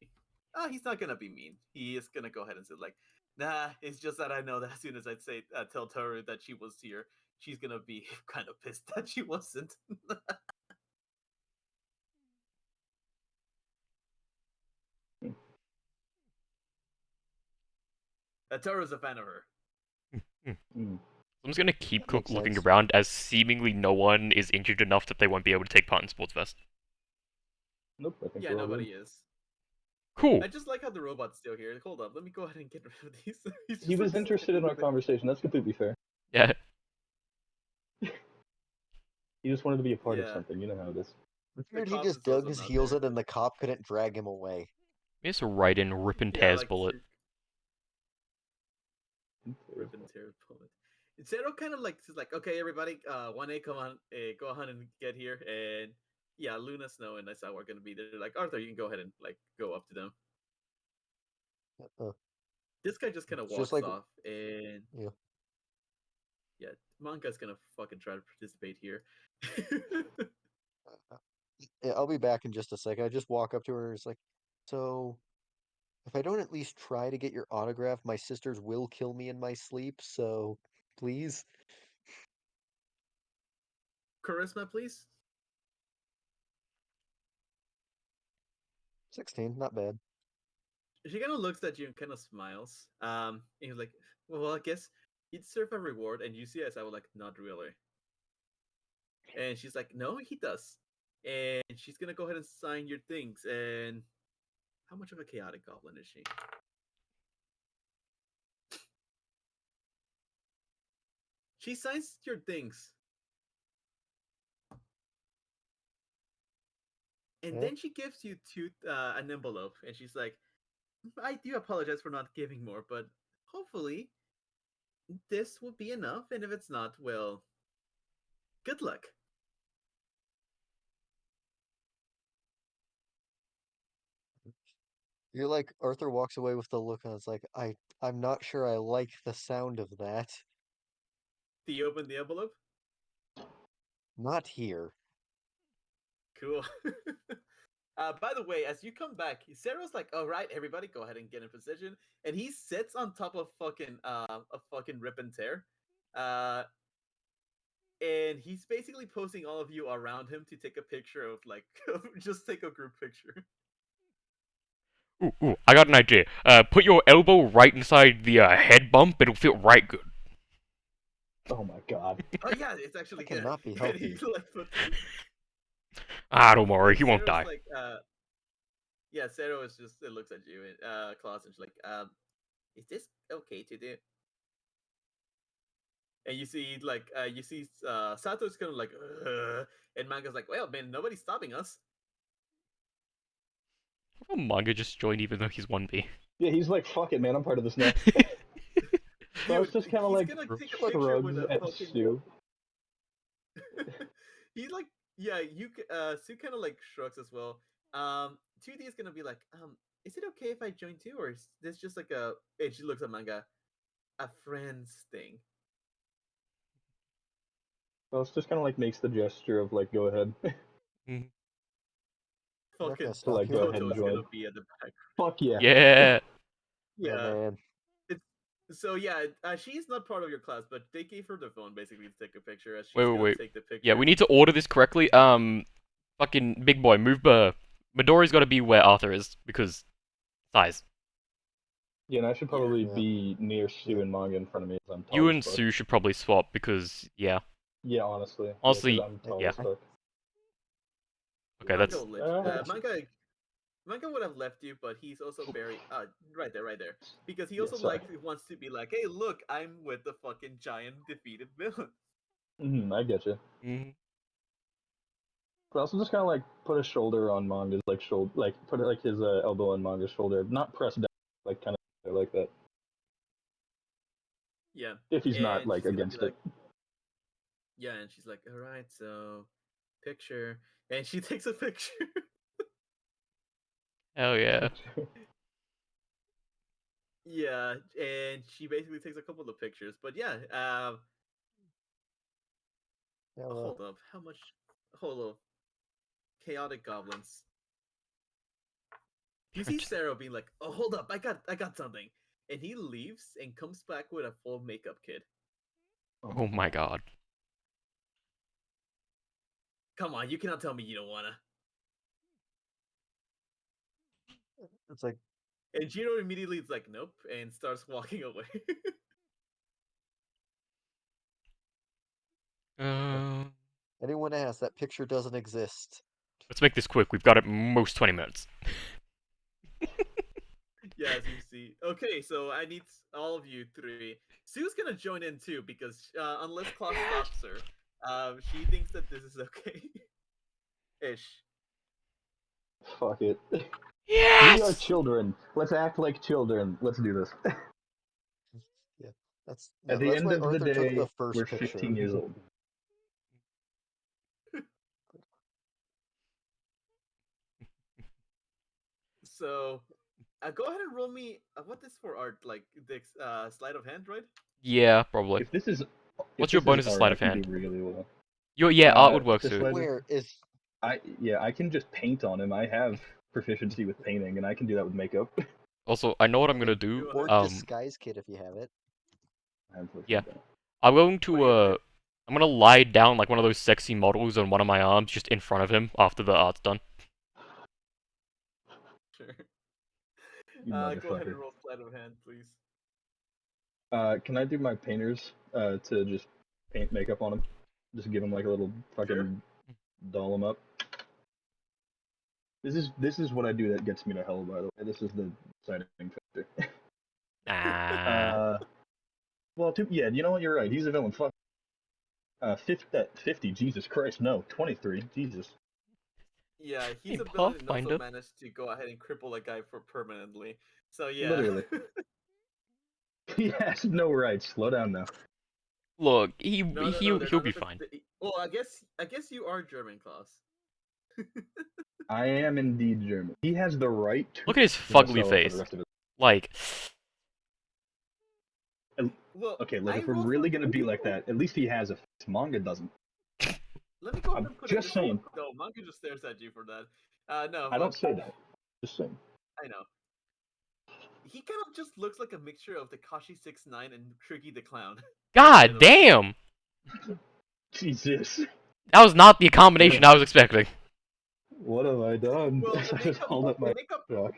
Ah, he's not gonna be mean. He is gonna go ahead and say like, nah. It's just that I know that as soon as I say tell Toru that she was here, she's gonna be kind of pissed that she wasn't. Toru's a fan of her. Mm. I'm just gonna keep That makes looking sense. around as seemingly no one is injured enough that they won't be able to take part in Sports Fest. Nope, I think Yeah, we're all good. nobody is. Cool. I just like how the robot's still here. Hold up, let me go ahead and get rid of these. He's He just like was interested in standing our there. conversation. That's completely fair. Yeah. He just wanted to be a part of Yeah, something. You know how it is. I the figured he cops just is dug also his not heels there. in and the cop couldn't drag him away. Just write in Rip and Yeah, Tear's like bullet. rip and tear bullet. Zero kind of like is like, okay, everybody, 1A, come on, go ahead and get here, and yeah, Luna, Snow, and Nisa are gonna be there. Like Arthur, you can go ahead and like go up to them. Uh, This guy just kind of it's just walks like, off, and you yeah, Manga's gonna fucking try to participate here. know, yeah, I'll be back in just a second. I just walk up to her and it's like, so if I don't at least try to get your autograph, my sisters will kill me in my sleep, so please? Charisma, please. 16, not bad. She kind of looks at you and kind of smiles. And you're like, well, I guess you deserve a reward. And you see, as I was like, not really. And she's like, no, he does. And she's gonna go ahead and sign your things. And how much of a chaotic goblin is she? She signs your things, and Yeah. then she gives you an envelope, and she's like, I do apologize for not giving more, but hopefully this will be enough. And if it's not, well, good luck. You're like Arthur walks away with the look and it's like, I'm not sure I like the sound of that. Do you open the envelope? Not here. Cool. By the way, as you come back, Sarah's like, "All right, everybody, go ahead and get in position." And he sits on top of a fucking rip and tear, uh, and he's basically posting all of you around him to take a picture of like, just take a group picture. Ooh, I got an idea. Put your elbow right inside the head bump. It'll feel right good. Oh my god. Oh yeah, it's That actually good. cannot be And he healthy. like puts it, Ah, don't worry, and he won't Sarah's die. like, yeah, Sarah is just looks at you and Klaus, and she's like, is this okay to do? And you see Sato's kind of like, and Manga's like, well, man, nobody's stopping us. Oh, Manga just joined even though he's 1B. Yeah, he's like, fuck it, man. I'm part of this now. Dude, Frost just kind of he's like gonna take a Look, picture with shrugs a at fucking. Stu. He's like, yeah, Sue kind of like shrugs as well. 2D is gonna be like, is it okay if I join too, or is this just like a? And she looks at Manga, a friends thing. Frost just kind of like makes the gesture of like, go ahead. Mhm. I'm not gonna Fucking To stop like, you. go I'm ahead Toto and is join. gonna be at the back. Fuck yeah. Yeah. Oh Yeah, man. it's so yeah. She's not part of your class, but they gave her the phone basically to take a picture, as Wait, she's wait, gonna wait. take the Yeah, we picture. need to order this correctly. Fucking big boy, move. Midori's got to be where Arthur is because size. Yeah, and I should Yeah, probably Yeah. be near Stu Yeah. and Manga in front of me as I'm You tall as and fuck. Sue should probably swap because yeah. Yeah, honestly. Yeah, because Honestly, I'm I, tall yeah. as I, fuck. Okay, Manga that's will Uh, Manga. Manga would have left you, but he's also very right there, right there, because he Yeah, also sorry. wants to be like, hey, look, I'm with the fucking giant defeated villain. I get you. Mm-hmm. But also just kind of like put a shoulder on Manga's like shoulder, like put it like his elbow on Manga's shoulder, not press down, like kind of like that. Yeah, If he's not and like she's gonna be against it. like, yeah, and she's like, all right, so picture, and she takes a picture. Hell yeah. Yeah, and she basically takes a couple of pictures, but yeah, Now, hold up, how much? Hold up, chaotic goblins. You see Sarah being like, "Oh, hold up, I got something," and he leaves and comes back with a full makeup kit. Oh my god. Come on, you cannot tell me you don't wanna. it's like, And Jiro immediately is like, "Nope," and starts walking away. Uh, anyone asks, that picture doesn't exist. let's make this quick. We've got at most 20 minutes. Yeah, as you see. Okay, so I need all of you three. Sue's gonna join in too because unless Claw stops her, she thinks that this is okay. Ish. Fuck it. We are Yes! children. Let's act like children. Let's do this. Yeah, that's At no, the that's end why of the Arthur took the day, we're first 15 picture. years old. So, go ahead and roll me. What is for art? Like the sleight of hand, right? Yeah, probably. If this is What's your bonus of art, sleight I of can do hand? really well. Yeah, art would work, To Sue. slide, Where is I can just paint on him. I have proficiency with painting, and I can do that with makeup. Also, I know what I'm Okay, gonna do. go or ahead. disguise kit if you have it? Yeah. Unfortunately, don't. I'm going What are to, you gonna do? I'm gonna lie down like one of those sexy models on one of my arms just in front of him after the art's done. Sure. You Go ahead motherfucker. and roll sleight of hand, please. Can I do my painters to just paint makeup on him? Just give him like a little Sure. fucking doll him up. This is what I do that gets me to hell. By the way, this is the deciding factor. Nah. uh, well, yeah, you know what? You're right. He's a villain. Fuck. 50. Jesus Christ, no. 23. Jesus. Yeah, Hey, he's a villain and also Pathfinder. managed to go ahead and cripple a guy for permanently. So yeah. Literally. He has no rights. Slow down now. Look, No, they're he'll not. be fine. Well, I guess you are German, Klaus. I am indeed German. He has the right Look at his to fugly himself for the face. rest of his. Like, Well, Okay, look, I if we're rolled for. really gonna be like that, at least he has a face. Manga doesn't. Let me go ahead I'm and put it just this way. saying. No, Monkey just stares at you for that. No, I but don't say that. Just saying. I know. He kind of just looks like a mixture of Takashi 69 and Tricky the Clown. god damn! Jesus. That was not the What combination have, I was expecting. what have I done? Well, I just hold up the my makeup, truck.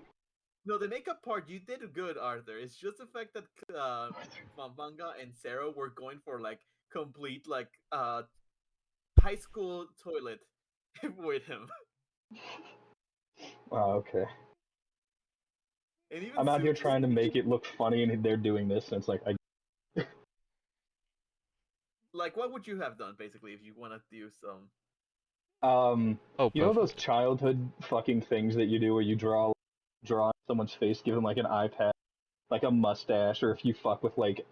no, the makeup part you did good, Arthur. It's just the fact that Manga and Sarah were going for like complete like high school toilet with him, Okay. and even I'm out Sue here just trying to make it look funny, and they're doing this, and it's like, like what would you have done basically if you want to do some? Oh, you know those perfect. childhood fucking things that you do where you draw on someone's face, give them like an eye patch, like a mustache, or if you fuck with like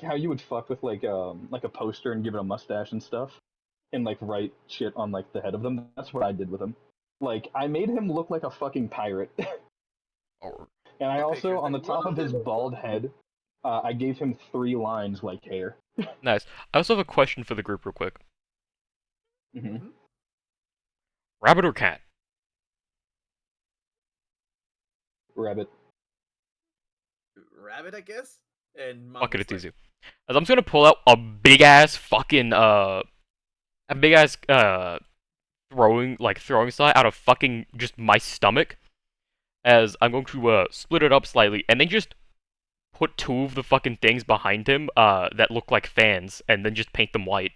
how you would fuck with like a poster and give it a mustache and stuff, and like write shit on like the head of them. That's what I did with him. Like I made him look like a fucking pirate, Oh, and I Some also pictures. on Like the one top of of his them. bald head, I gave him 3 lines like hair. nice. I also have a question for the group, real quick. Hmm. Mhm. Rabbit or cat? Rabbit. Rabbit, I guess. And Fuck it, Manga's it's like, easy. As I'm just gonna pull out a big ass fucking a big ass throwing star out of fucking just my stomach. As I'm going to split it up slightly and then just put two of the fucking things behind him that look like fans and then just paint them white.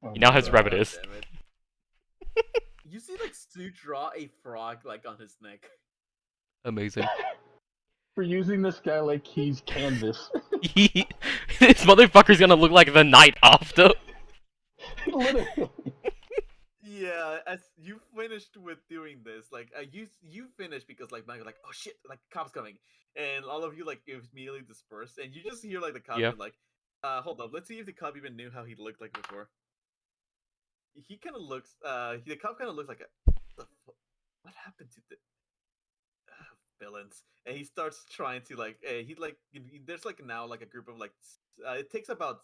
Oh He now my has god. rabbit God is. damn it. You see, like, Stu draw a frog, like, on his neck. Amazing. For using this guy like he's canvas. This motherfucker's gonna look like the night after. Literally. Yeah, as you finished with doing this, like, you finished because, like, Michael, like, oh shit, like, cops coming, and all of you, like, immediately dispersed, and you just hear, like, the cop Yeah. being like, hold up, let's see if the cop even knew how he looked like before. He kind of looks, the cop kind of looks like what happened to the villains? And he starts trying to, like, there's, like, now, like, a group of, like, it takes about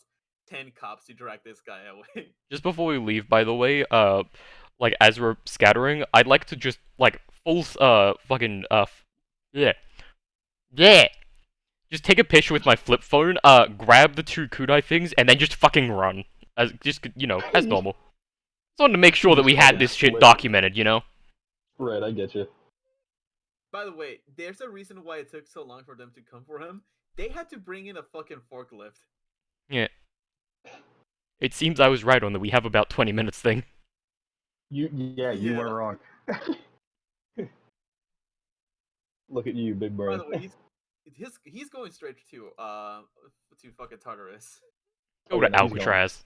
10 cops to drag this guy away. Just before we leave, by the way, like as we're scattering, I'd like to just like fucking yeah, yeah. Just take a picture with my flip phone, grab the two kunai things, and then just fucking run. As just as normal. Just wanted to make sure that Just we had fucking this shit flip. documented, you know? Right, I get you. By the way, there's a reason why it took so long for them to come for him. They had to bring in a fucking forklift. Yeah. It seems I was right on the we have about 20 minutes thing. You Yeah. weren't wrong. Look at you, big By brain. the way, he's going straight to fucking Tartarus. Go Oh, yeah, to no, he's gone. Alcatraz.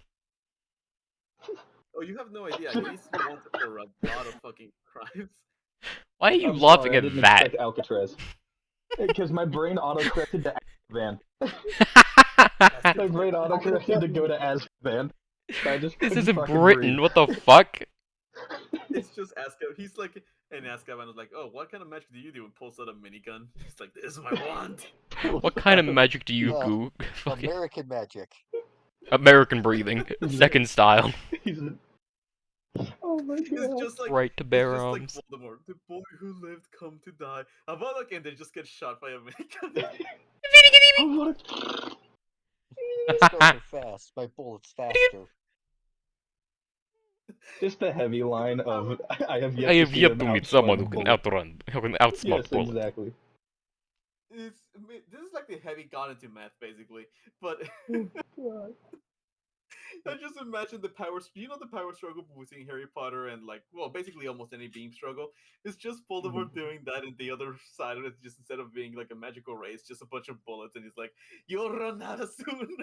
Oh, you have no idea. He's wanted for a lot of fucking crimes. Why are you I'm laughing sorry, I at didn't that? expect Alcatraz. Because my brain auto-corrected to Azkaban. My brain auto-corrected to go to Azkaban. I just This couldn't isn't fucking Britain, breathe. what the fuck? It's just Azkaban. He's like, and Azkaban was like, "Oh, what kind of magic do you do?" And pulls out a minigun. He's like, "This is my wand." What kind of magic do you goo? Fucking American magic. American breathing. Second style. He's oh my It's god. just like Right to it's bear just like arms. Voldemort, the boy who lived come to die. Avada, and they just get shot by a minigun. Oh, what a... Spells are fast. My bullet's faster. Just the heavy line of I have I yet to have see yet them to meet outsmart someone a who can bullet. outrun, who can outsmart Yes, bullets. exactly. This is like the heavy gone into math, basically. But God. I just imagine the power. You know the power struggle between Harry Potter and, like, well, basically almost any beam struggle. It's just Voldemort doing that, and the other side of it, just instead of being like a magical ray, it's just a bunch of bullets, and he's like, "You'll run out of soon."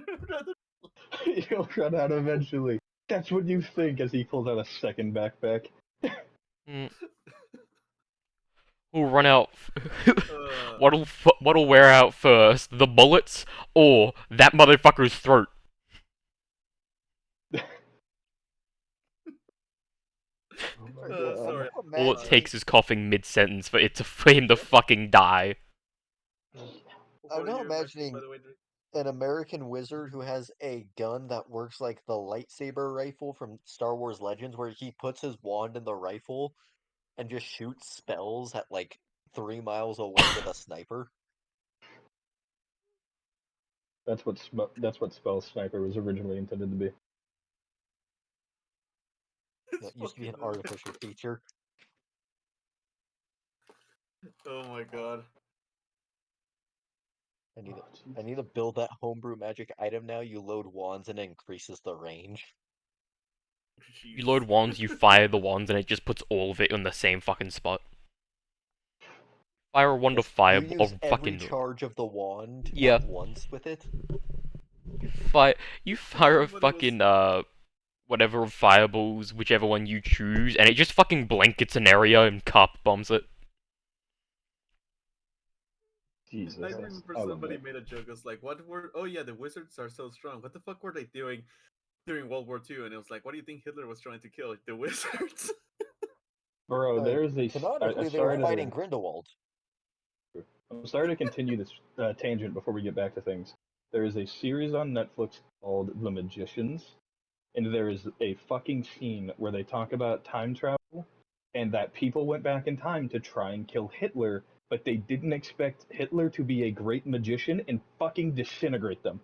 You'll run out eventually. That's what you think as he pulls out a second backpack. Mm. Who'll run out? Uh, What'll wear out first? The bullets or that motherfucker's throat? Oh my sorry. god. All it Imagine, takes is coughing mid-sentence for him to fucking die. What are now you imagining, by imagining the way, Drake? an American wizard who has a gun that works like the lightsaber rifle from Star Wars Legends, where he puts his wand in the rifle and just shoots spells at like 3 miles away with a sniper. That's what Spell Sniper was originally intended to be. It's That used to be fucking an artificial feature. Oh my god. I need Oh, it. jeez. I need to build that homebrew magic item now. You load wands and it increases the range. You load Jesus. wands, you fire the wands, and it just puts all of it in the same fucking spot. Fire a wand of Yes, fire, you or use every fucking charge of the wand yeah. at once with it. You fire a Somebody was- fucking whatever fireballs, whichever one you choose, and it just fucking blankets an area and carp bombs it. Jesus. I I remember love somebody that. made a joke. It was like, "What were? Oh yeah, the wizards are so strong. What the fuck were they doing during World War II?" And it was like, "What do you think Hitler was trying to kill? The wizards?" Bro, Uh, there's a. Canonically, they were Sorry fighting to. Grindelwald. I'm sorry to continue this tangent before we get back to things. There is a series on Netflix called The Magicians, and there is a fucking scene where they talk about time travel and that people went back in time to try and kill Hitler, but they didn't expect Hitler to be a great magician and fucking disintegrate them.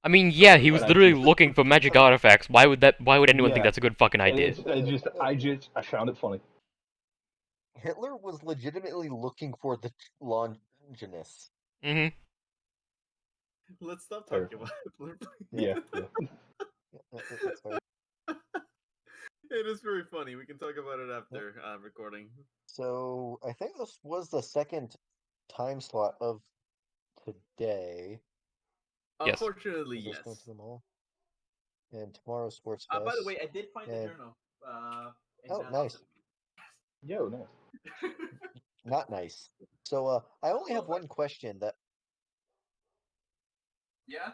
I mean, yeah, he was And I literally just, looking for magic artifacts. Why would anyone think yeah, that's a good fucking and idea? I found it funny. Hitler was legitimately looking for the Longinus. Mm-hmm. Let's stop Fair. talking about Hitler. Yeah, yeah. That's fair. It is very funny. We can talk about it after recording. So I think this was the second time slot of today. Yes. Unfortunately, We're just going to yes. them all. And tomorrow's Sports By the Fest. way, I did find the And journal. And oh, now it's nice. up Yo, nice. to me. Not nice. So I only Well, have one question that yeah.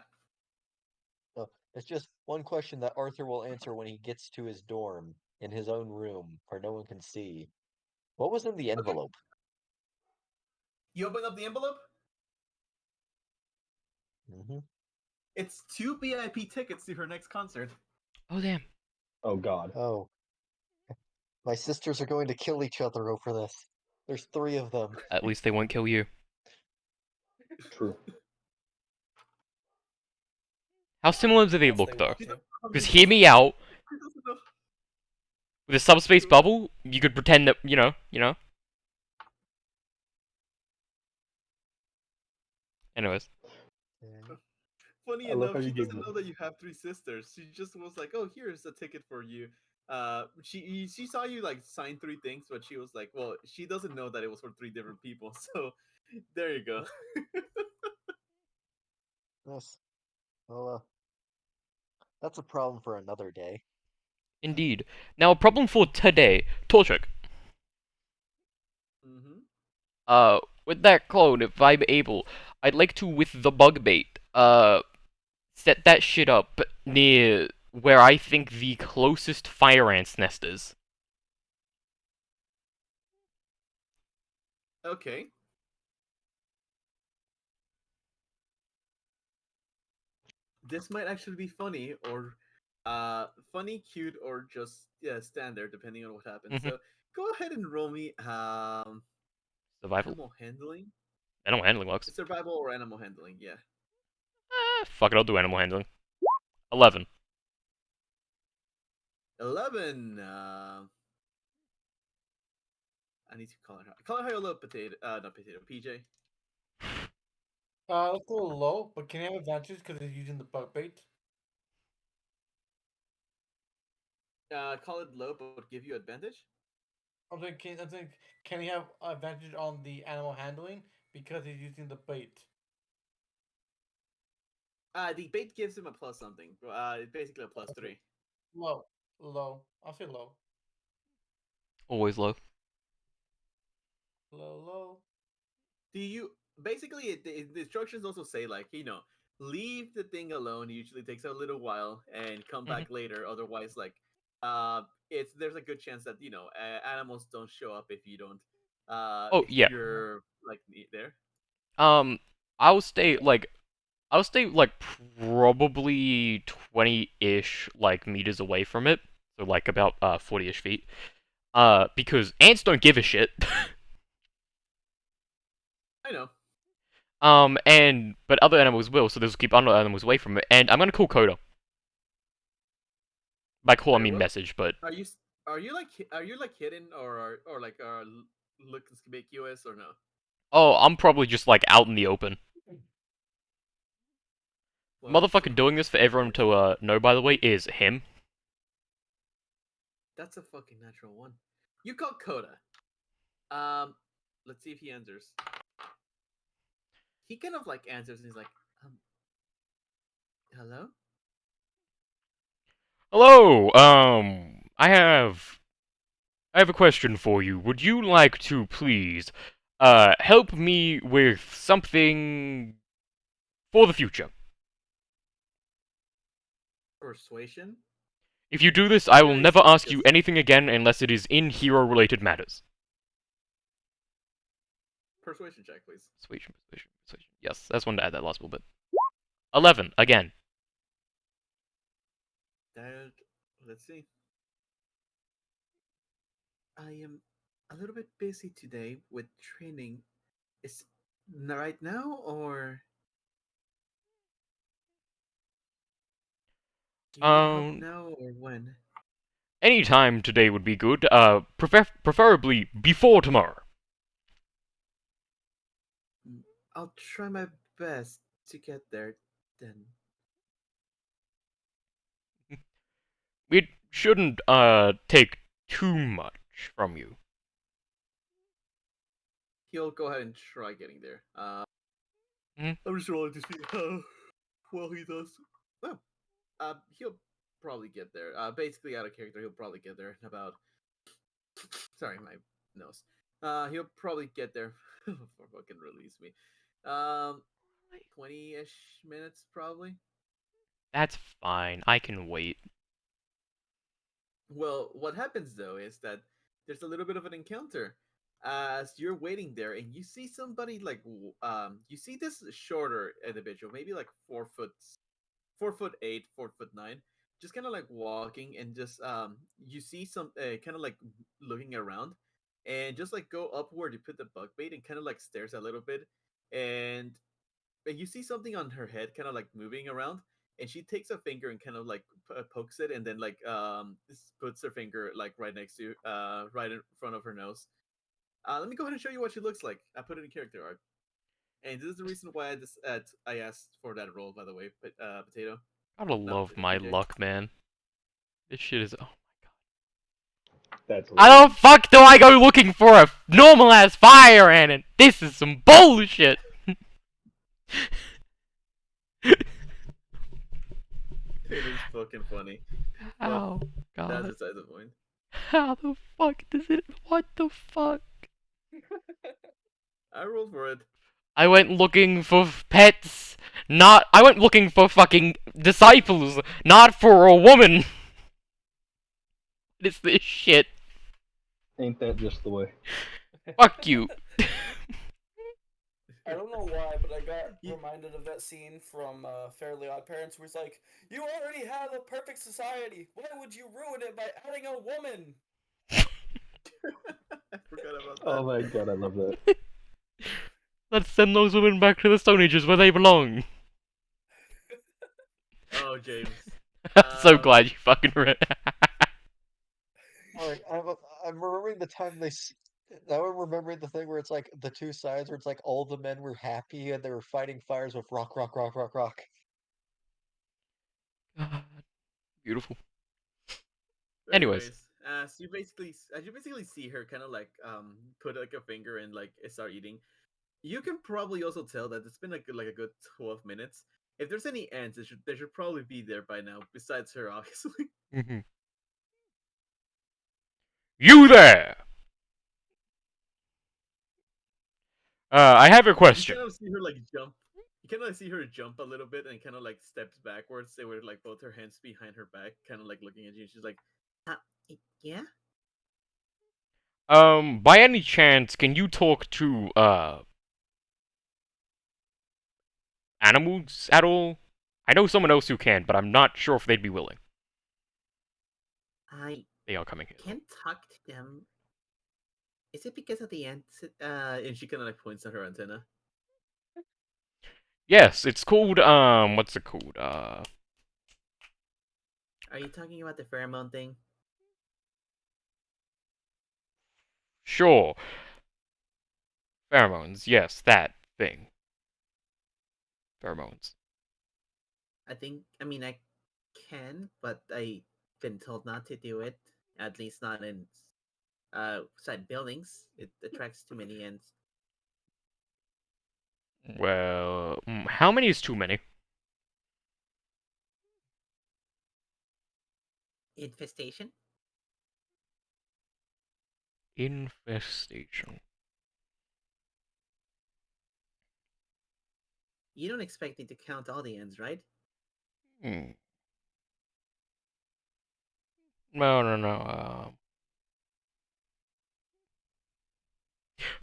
it's just one question that Arthur will answer when he gets to his dorm in his own room where no one can see. What was in the Okay. envelope? You open up the envelope. Hmm. It's 2 VIP tickets to her next concert. Oh damn. Oh God. Oh, my sisters are going to kill each other over this. There's three of them. At least they won't kill you. True. How similar do they Unless they look though? want to. Because hear me out. She doesn't know. With a subspace bubble, you could pretend that you know. Anyways, Okay. Funny I love how enough, you she gave doesn't them. know that you have three sisters. She just was like, "Oh, here's a ticket for you." She saw you like sign three things, but she was like, "Well, she doesn't know that it was for three different people." So there you go. Yes. Well, that's a problem for another day. indeed. Now a problem for today, Torchic. Mm-hmm. With that clone, if I'm able, I'd like to, with the bug bait, set that shit up near where I think the closest fire ants nest is. Okay. This might actually be funny or funny, cute, or just standard, depending on what happens. Mm-hmm. So go ahead and roll me Survival. animal handling, Animal handling works. survival, or animal handling. Yeah, Fuck it, I'll do animal handling. 11. 11. I need to call it. Call it how you love potato. Not potato. PJ. That's a little low, but can you have advantage because he's using the bug bait? Call it low, but give you advantage. I think, can he have advantage on the animal handling because he's using the bait? The bait gives him a plus something. It's basically a plus Okay. 3. Low, low. I'll say low, Always low. low, low. Do you basically the instructions also say like leave the thing alone. It usually takes a little while and come Mm-hmm. back later. Otherwise, like it's there's a good chance that animals don't show up if you don't Oh if yeah. you're like there. Um, I'll stay like I'll stay like probably 20-ish like meters away from it. So like about 40-ish feet. Because ants don't give a shit. I know. And but other animals will, so they'll keep other animals away from it. And I'm gonna call Coda. By call I Very mean well. message, but Are you are you like hidden or like look conspicuous or no? oh, I'm probably just like out in the open. Well, Motherfucker doing this for everyone to know, by the way, is him. that's a fucking natural one. You call Coda. Um, let's see if he answers. He kind of like answers and he's like, hello? Hello. I have a question for you. Would you like to please help me with something for the future? Persuasion? If you do this, I will Very never smart, ask because you anything again unless it is in hero-related matters. persuasion check, please. Persuasion, persuasion, persuasion. Yes, that's one to add that last little bit. 11, again. That, let's see. I am a little bit busy today with training. Is right now or you need help Um, now or when? any time today would be good, preferably before tomorrow. I'll try my best to get there then. We'd shouldn't take too much from you. He'll go ahead and try getting there. Hmm? I'm just rolling to see how well he does. Well, he'll probably get there. Basically, out of character, he'll probably get there in about. Sorry, my nose. He'll probably get there before fucking release me. 20-ish minutes probably. That's fine. I can wait. Well, what happens though is that there's a little bit of an encounter as you're waiting there, and you see somebody like you see this shorter individual, maybe like 4 foot, 4 foot 8, 4 foot 9, just kind of like walking, and just you see some kind of like looking around, and just like go up where you put the bug bait, and kind of like stares a little bit, and you see something on her head kind of like moving around, and she takes a finger and kind of like pokes it, and then like puts her finger like right next to right in front of her nose. Let me go ahead and show you what she looks like. I put it in character art, and this is the reason why I asked for that role, by the way. Potato, Gotta not love my PJ. luck, man. This shit is. Oh. That's How the fuck do I go looking for a normal ass fire ant? This is some bullshit. It is fucking funny. Oh That's god. beside the point. How the fuck does it? What the fuck? I rolled for it. I went looking for pets. Not. I went looking for fucking disciples, not for a woman. What is this shit? Ain't that just the way? Fuck you. I don't know why, but I got reminded of that scene from Fairly Odd Parents where he's like, "You already have a perfect society. Why would you ruin it by adding a woman?" I forgot about that. Oh my god, I love that. Let's send those women back to the Stone Ages where they belong. Oh, James. I'm so glad you fucking read. Alright, I'm remembering the time now I'm remembering the thing where it's like the two sides where it's like all the men were happy and they were fighting fires with rock, rock, rock, rock, rock. Beautiful. But Anyways. so you basically see her kind of like put like a finger and like start eating. You can probably also tell that it's been like a good 12 minutes. If there's any ants, they should probably be there by now. Besides her, obviously. Mm-hmm. You there! I have a You question. kind of see her like jump. You kind of see her jump a little bit and kind of like steps backwards. They were like both her hands behind her back, kind of like looking at you. She's like, uh, yeah. By any chance, can you talk to, animals at all? I know someone else who can, but I'm not sure if they'd be willing. I They are coming here. can't talk to them. Is it because of the ants? And she kind of like points at her antenna. Yes, it's called, what's it called? Are you talking about the pheromone thing? Sure. Pheromones, yes, that thing. Pheromones. I mean, I can, but I've been told not to do it. At least not in side buildings. It attracts too many ants. Well, how many is too many? Infestation? Infestation. You don't expect me to count all the ants, right? Hmm. No.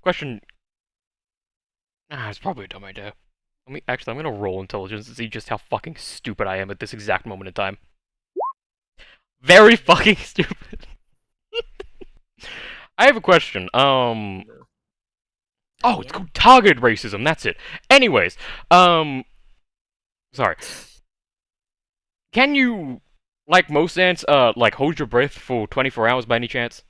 Question. It's probably a dumb idea. I'm gonna roll intelligence to see just how fucking stupid I am at this exact moment in time. Very fucking stupid. I have a question. Oh, it's Yeah? called targeted racism. That's it. Anyways, sorry. Can you, like most ants, like hold your breath for 24 hours by any chance?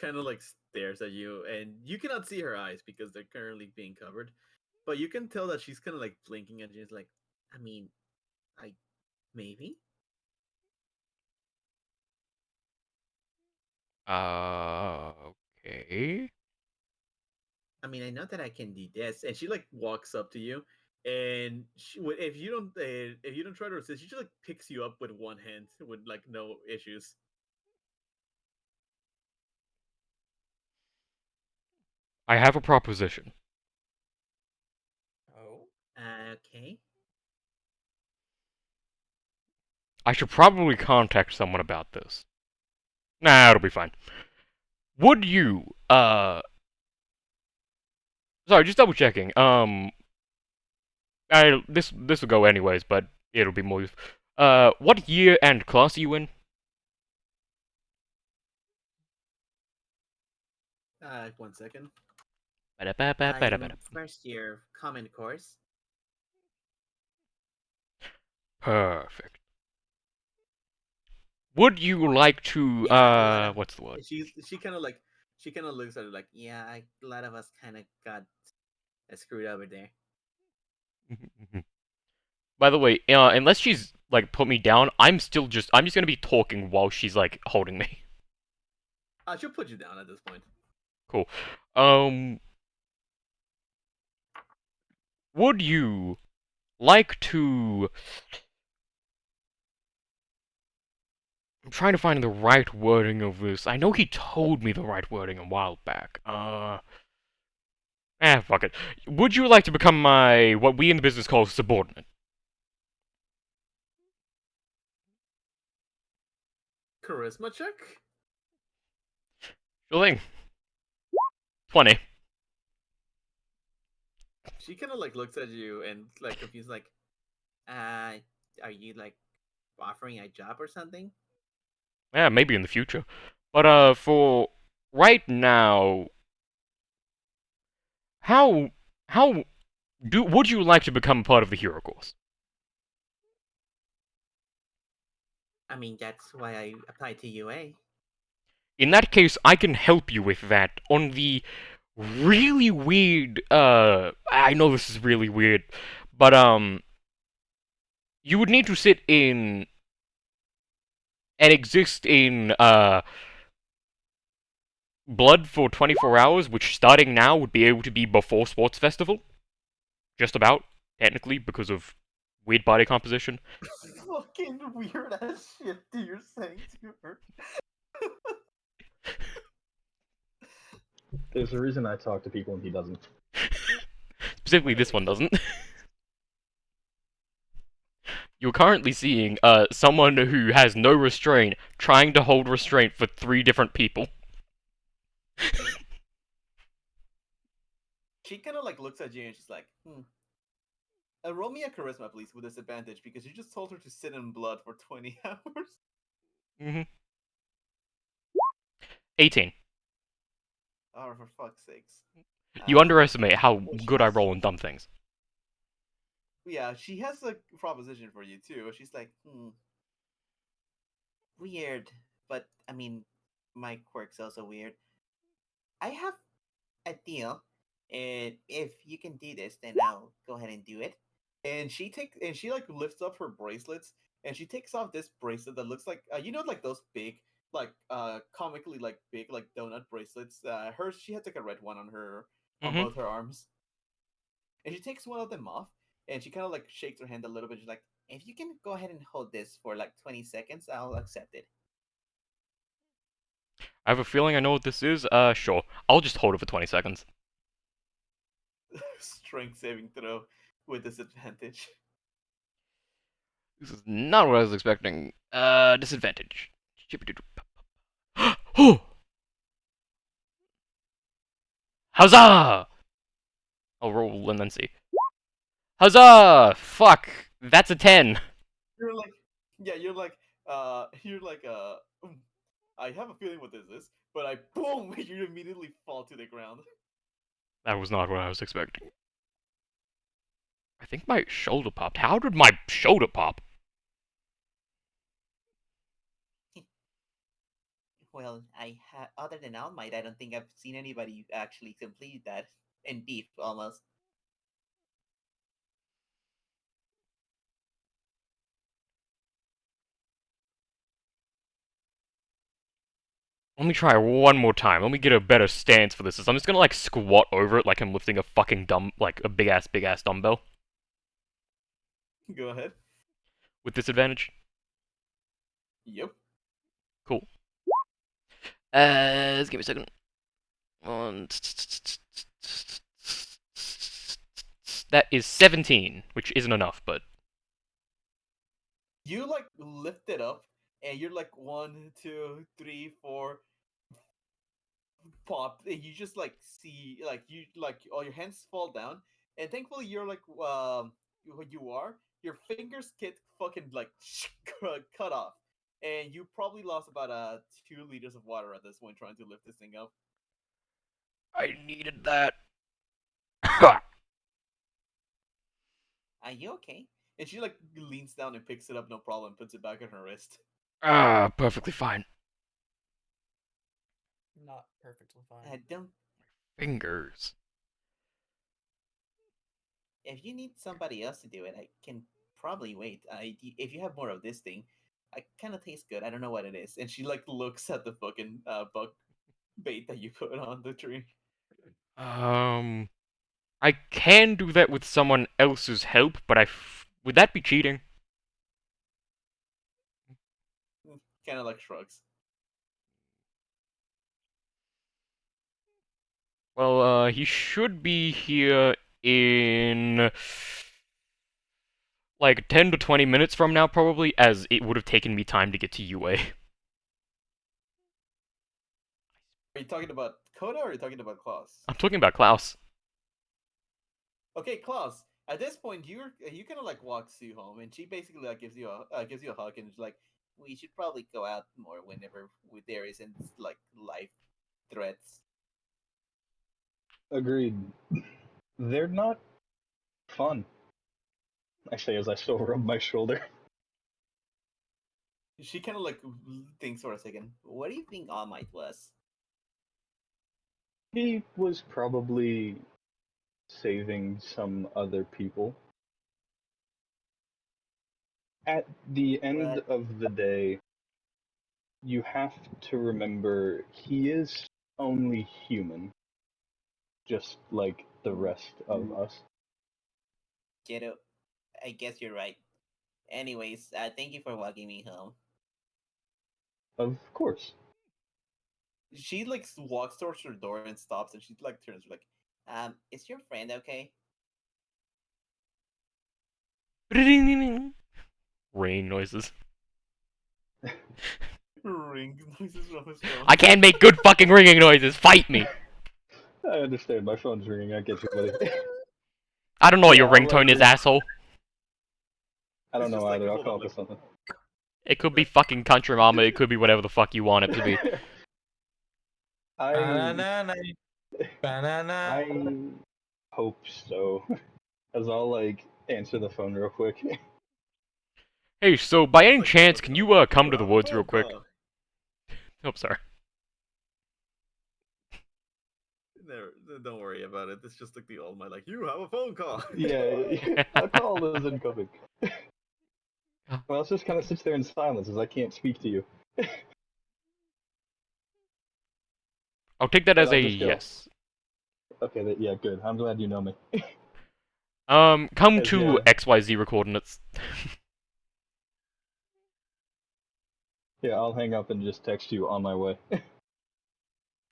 Kind of like stares at you, and you cannot see her eyes because they're currently being covered. But you can tell that she's kind of like blinking at you. It's like, I mean, I Maybe. Okay. I mean, I know that I can do this. And she like walks up to you, and if you don't try to resist, she just like picks you up with one hand with like no issues. I have a proposition. Oh. Okay. I should probably contact someone about this. Nah, it'll be fine. Would you, sorry, just double checking. This will go anyways, but it'll be more. What year and class are you in? 1 second. I Ba-da-ba-ba-ba-da-ba-da. am first year common course. Perfect. Would you like to, Yeah, a lot of what's the word? she kind of looks at it like, yeah, a lot of us kind of got screwed over there. By the way, unless she's like put me down, I'm just gonna be talking while she's like holding me. She'll put you down at this point. Cool. Um, would you like to? I'm trying to find the right wording of this. I know he told me the right wording a while back. Fuck it. Would you like to become my what we in the business call subordinate? Charisma check. Sure thing. 20. She kind of like looks at you and like confused, like, uh, are you like offering a job or something? Yeah, maybe in the future. But for right now, how how would you like to become part of the hero course? I mean, that's why I applied to UA. In that case, I can help you with that on the really weird I know this is really weird, but you would need to sit in and exist in blood for 24 hours, which starting now would be able to be before sports festival. Just about, technically, because of weird body composition. Fucking weird ass shit that you're saying to her. There's a reason I talk to people and he doesn't. Specifically, this one doesn't. You're currently seeing someone who has no restraint trying to hold restraint for 3 different people. She kind of like looks at you and she's like, roll me a charisma, please, with disadvantage, because you just told her to sit in blood for 20 hours. Mm-hmm. 18. Oh, for fuck's sakes. You underestimate how Well, good I roll in dumb things. Yeah, she has a proposition for you too. She's like, weird, but I mean, my quirk's also weird. I have a deal, and if you can do this, then I'll go ahead and do it. And she like lifts up her bracelets, and she takes off this bracelet that looks like like those big comically like big like donut bracelets. Hers she had like a red one on her on Mm-hmm. both her arms, and she takes one of them off, and she kind of like shakes her hand a little bit. She's like, "If you can go ahead and hold this for like 20 seconds, I'll accept it." I have a feeling I know what this is. Sure. I'll just hold it for 20 seconds. Strength saving throw with disadvantage. This is not what I was expecting. Disadvantage. Oh! Huzzah! I'll roll and then see. Huzzah! Fuck! That's a 10. You're like, yeah, you're like, I have a feeling what this is, but I boom, you immediately fall to the ground. That was not what I was expecting. I think my shoulder popped. How did my shoulder pop? Well, other than All Might, I don't think I've seen anybody actually complete that in beef almost. Let me try one more time. Let me get a better stance for this. I'm just gonna like squat over it like I'm lifting a fucking like a big ass dumbbell Go ahead. with disadvantage. Yep. Cool. Just give me a second. One. That is 17, which isn't enough, but You like lift it up, and you're like 1, 2, 3, 4, pop. And you just like see like you like all your hands fall down, and thankfully you're like what you are. Your fingers get fucking like cut off, and you probably lost about 2 liters of water at this point trying to lift this thing up. I needed that. Are you okay? And she like leans down and picks it up, no problem, puts it back on her wrist. Perfectly fine. Not perfectly fine. Don't. Fingers. If you need somebody else to do it, I can probably wait. If you have more of this thing, I kind of taste good. I don't know what it is. And she like looks at the fucking bug bait that you put on the tree. I can do that with someone else's help, but would that be cheating? Kind of like shrugs. Well, he should be here in like 10 to 20 minutes from now, probably, as it would have taken me time to get to UA. Are you talking about Coda or are you talking about Klaus? I'm talking about Klaus. Okay, Klaus. At this point, you kind of like walk Sue home, and she basically like gives you a hug, and is like, we should probably go out more whenever there isn't like life threats. Agreed. They're not fun. I say as I still rub my shoulder. She kind of like thinks for a second. What do you think All Might was? He was probably saving some other people. At the end What? of the day, you have to remember he is only human, just like the rest of us. Kiddo, I guess you're right. Anyways, thank you for walking me home. Of course. She like walks towards her door and stops, and she like turns like, is your friend okay? Rain noises. Ring noises from his phone. I can't make good fucking ringing noises. Fight me. I understand. My phone's ringing. I get you, buddy. I don't know what Yeah, your ringtone is, asshole. I don't It's just know like, either. I'll hold come on, up with something. It could be fucking country mama. It could be whatever the fuck you want it to be. I Banana. Banana. I hope so. As I'll like answer the phone real quick. Hey, so by any like, chance, can you come to the have a woods phone real quick? call. Oh, sorry. Never, don't worry about it. It's just like the old man, like, you have a phone call. Yeah, a call is incoming. Well, it just kind of sits there in silence as I can't speak to you. I'll take that But as I'll a just go. yes. Okay, yeah, good. I'm glad you know me. Come As, to yeah. XYZ coordinates. Yeah, I'll hang up and just text you on my way.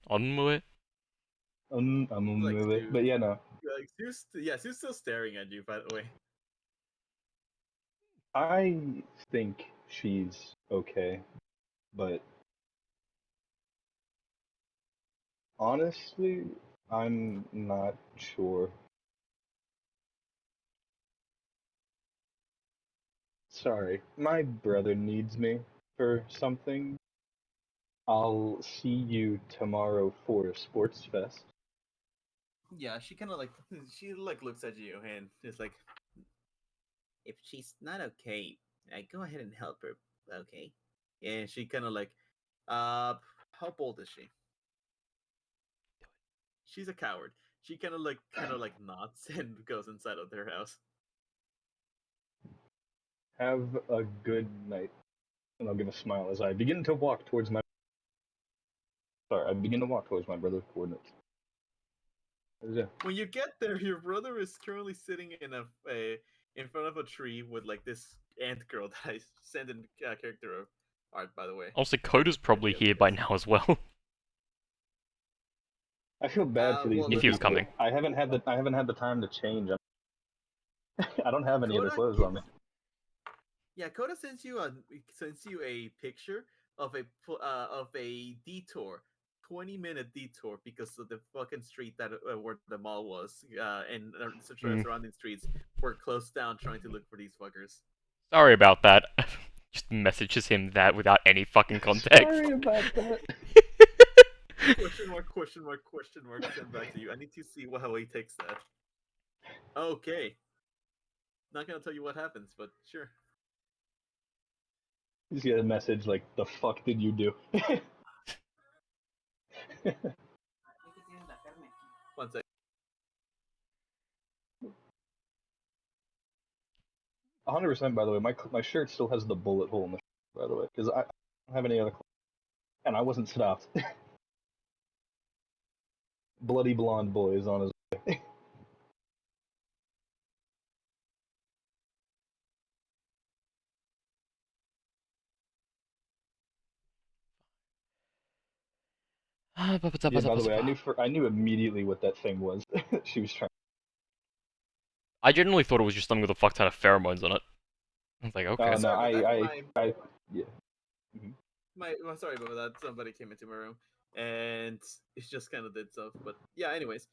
On my way. I'm on Like, my way. Sue, But yeah, no. like, Sue's still staring at you, by the way. I think she's okay, but honestly, I'm not sure. Sorry, my brother needs me for something. I'll see you tomorrow for a sports fest. Yeah, she kind of like she like looks at you and is like, if she's not okay, go ahead and help her, okay? And she kind of like, how old is she? She's a coward. She kind of like nods and goes inside of their house. Have a good night. And I'll give a smile as I begin to walk towards my Sorry, I begin to walk towards my brother's coordinates. Yeah. When you get there, your brother is currently sitting in front of a tree with like this ant girl that I sent in character art, by the way. Also, Coda's probably the other here by place. now as well. I feel bad for these Well, new If he was people. coming. I haven't had the time to change. I don't have any other Coda clothes on me. Yeah, Coda sends you a picture of a detour, 20-minute detour because of the fucking street that where the mall was, and surrounding streets were closed down trying to look for these fuckers. Sorry about that. Just messages him that without any fucking context. Sorry about that. Question mark, question mark, question mark, send back to you. I need to see how he takes that. Okay. Not gonna tell you what happens, but sure. You just get a message like, "The fuck did you do?" 1 second. 100%. By the way, my shirt still has the bullet hole in the shirt, by the way, because I don't have any other clothes, and I wasn't stopped. Bloody blonde boy is on his way. Yeah. By the way, I knew immediately what that thing was. She was trying. I genuinely thought it was just something with a fuck ton of pheromones on it. I was like, okay. Oh no, Sorry about that. yeah. Mhm. I'm sorry about that. Somebody came into my room and it just kind of did stuff. But yeah, anyways,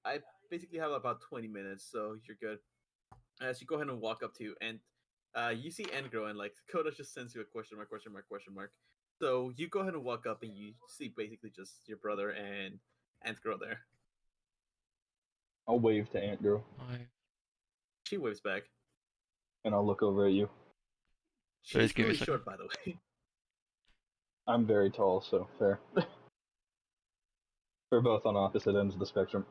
I basically have about 20 minutes, so you're good. As you go ahead and walk up to, and you see Engro, and like Coda just sends you a question mark, question mark, question mark. So you go ahead and walk up, and you see basically just your brother and Ant Girl there. I'll wave to Ant Girl, She waves back. and I'll look over at you. She's give me a really second. short, by the way. I'm very tall, so fair. We're both on opposite ends of the spectrum.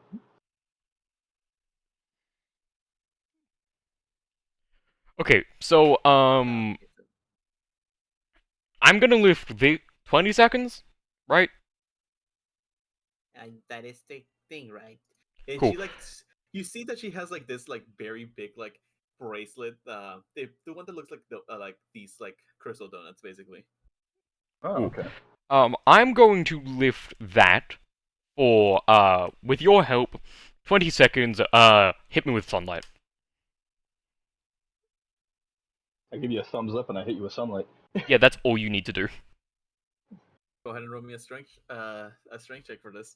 Okay, so, I'm gonna lift the 20 seconds, right? And that is the thing, right? And Cool. she like, you see that she has like this like very big like bracelet. The one that looks like these like crystal donuts, basically. Oh, Cool. okay. I'm going to lift that for, with your help, 20 seconds, hit me with sunlight. I give you a thumbs up, and I hit you with sunlight. Yeah, that's all you need to do. Go ahead and roll me a strength check for this.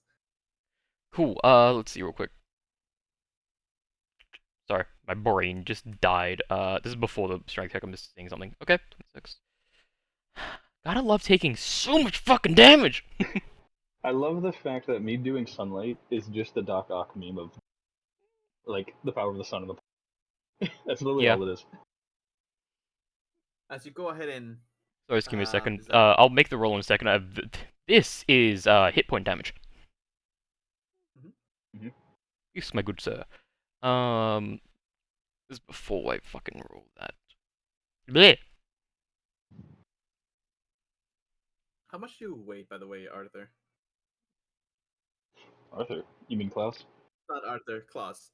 Cool, let's see real quick. Sorry, my brain just died. This is before the strength check, I'm just seeing something. Okay, 26. Gotta love taking so much fucking damage! I love the fact that me doing sunlight is just the Doc Ock meme of, like, the power of the sun and the. That's literally Yeah. all it is. As you go ahead and Sorry, just give me a second. is that- I'll make the roll in a second. This is, hit point damage. Mhm. Yes, my good sir. This is before I fucking roll that. Bleh! how much do you weigh, by the way, Arthur? Arthur, you mean Klaus? Not Arthur, Klaus.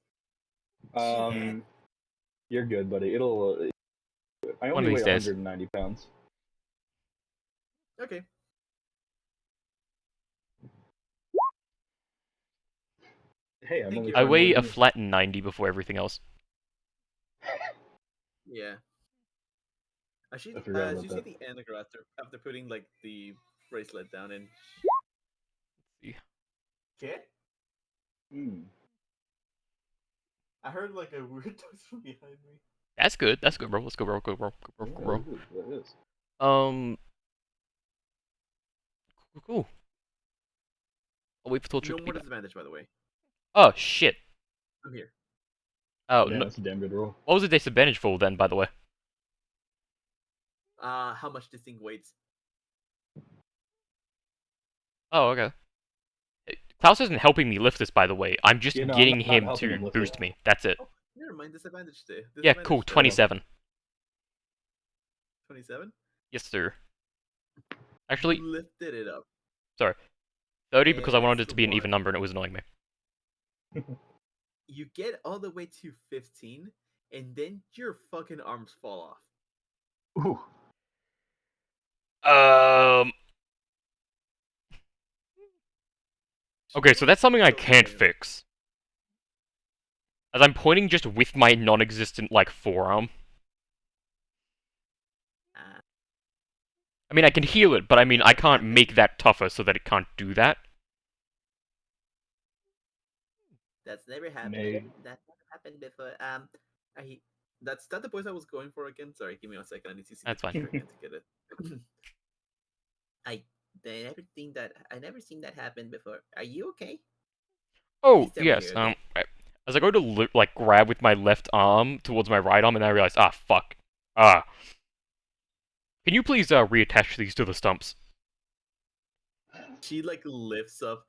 You're good, buddy. It'll. I One only of weigh these days. 190 pounds. Okay. Hey, I'm Thank only. you. I 5 more weigh than a you. flat 90 before everything else. Yeah. As I forgot as about you see that. the Anagar after putting like the bracelet down and. See. Okay. Hmm. I heard like a weird noise from behind me. That's good. That's good, bro. Let's go, bro. Go, bro. Go, bro. Go, Yeah, bro. that is. Cool. I'll wait for Torture No to be more back. disadvantage, by the way. Oh, shit. I'm here. Oh, Damn, no. that's a damn good roll. What was the disadvantage for then, by the way? How much this thing weighs? Oh, okay. Klaus isn't helping me lift this, by the way. I'm just Yeah, no, I'm getting not him helping to him lift boost it. me. That's it. Oh, never mind. Disadvantage today. Yeah, cool. 27. 27. Yes, sir. Actually, Lifted it up. sorry. 30 because I and it's wanted it the to be an one. even number and it was annoying me. You get all the way to 15, and then your fucking arms fall off. Ooh. Um. She Okay, so almost that's something I kills your can't hand. fix. As I'm pointing just with my non-existent, like, forearm. Uh, I mean, I can heal it, but I mean, I never can't happened. make that tougher so that it can't do that. That's never happened. Nay. That never happened before. I. That's not the voice I was going for again. Sorry, give me 1 second. I need to see the That's fine. picture again to get it. I. I never seen that happen before. Are you okay? Oh, Please tell me yes, you're okay. as I go to, like, grab with my left arm towards my right arm, and I realize, ah, fuck. Ah. Can you please, reattach these to the stumps? She like lifts up.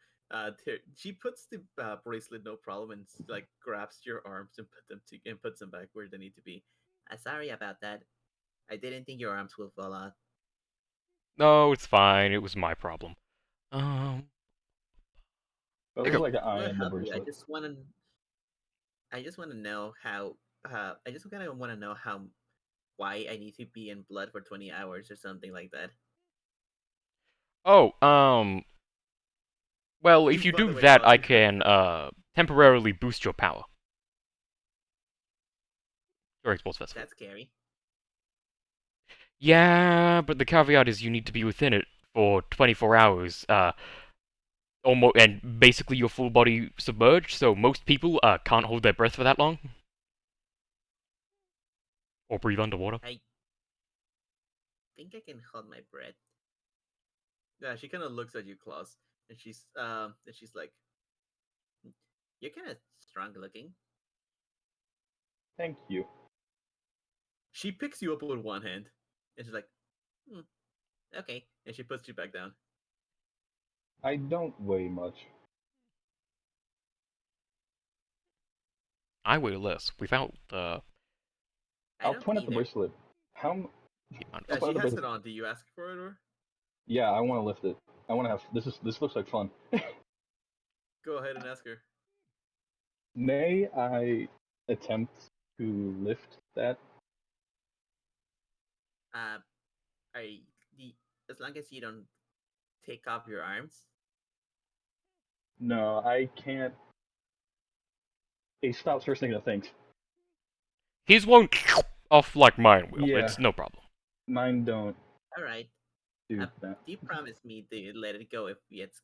She puts the bracelet no problem and like grabs your arms and puts them back where they need to be. Sorry about that. I didn't think your arms will fall out. No, it's fine. It was my problem. That There was you go. like an I'm eye gonna in the help you. bracelet. I just want to know how. I just kind of want to know how. Why I need to be in blood for 20 hours or something like that. Oh, well, if you By do the way, that, Klaus, I you have can, temporarily boost your power during Sports Festival. that's scary. Yeah, but the caveat is you need to be within it for 24 hours, almost, and basically your full body submerged, so most people, can't hold their breath for that long. Or breathe underwater. I think I can hold my breath. Yeah, she kind of looks at you, Klaus, and she's like, "You're kind of strong looking." Thank you. She picks you up with one hand, and she's like, hmm, "Okay," and she puts you back down. I don't weigh much. I weigh less, without, I I'll don't point at the either. bracelet. the amount I'll of... point She at the has bracelet. it on. Do you ask for it or Yeah, I want to lift it. I want to have this looks like fun. go ahead and ask her? May I attempt to lift that? Uh, I the as long as you don't take off your arms. No, I can't. He stops first thing I think. His won't off like mine will. Yeah, It's no problem. mine don't All right. do that. Do you promise me to let it go if it's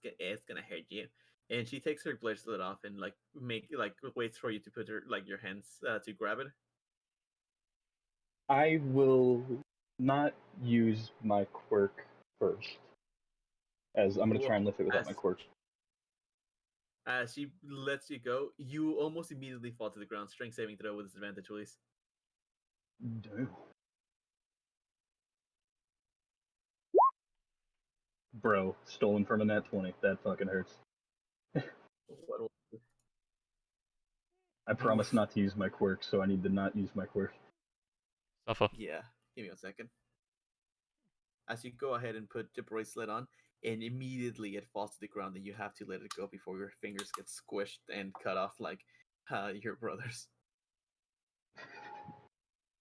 gonna hurt you? And she takes her bracelet off and like waits for you to put her like your hands to grab it. I will not use my quirk first, as I'm gonna try Well, and lift it without my quirk. as she lets you go, you almost immediately fall to the ground. Strength saving throw with disadvantage, please. Damn. Bro, stolen from a nat 20. That fucking hurts. What? I promise not to use my quirk, so I need to not use my quirk. Suffer. Yeah, give me 1 second. As you go ahead and put the bracelet on, and immediately it falls to the ground, and you have to let it go before your fingers get squished and cut off like your brother's.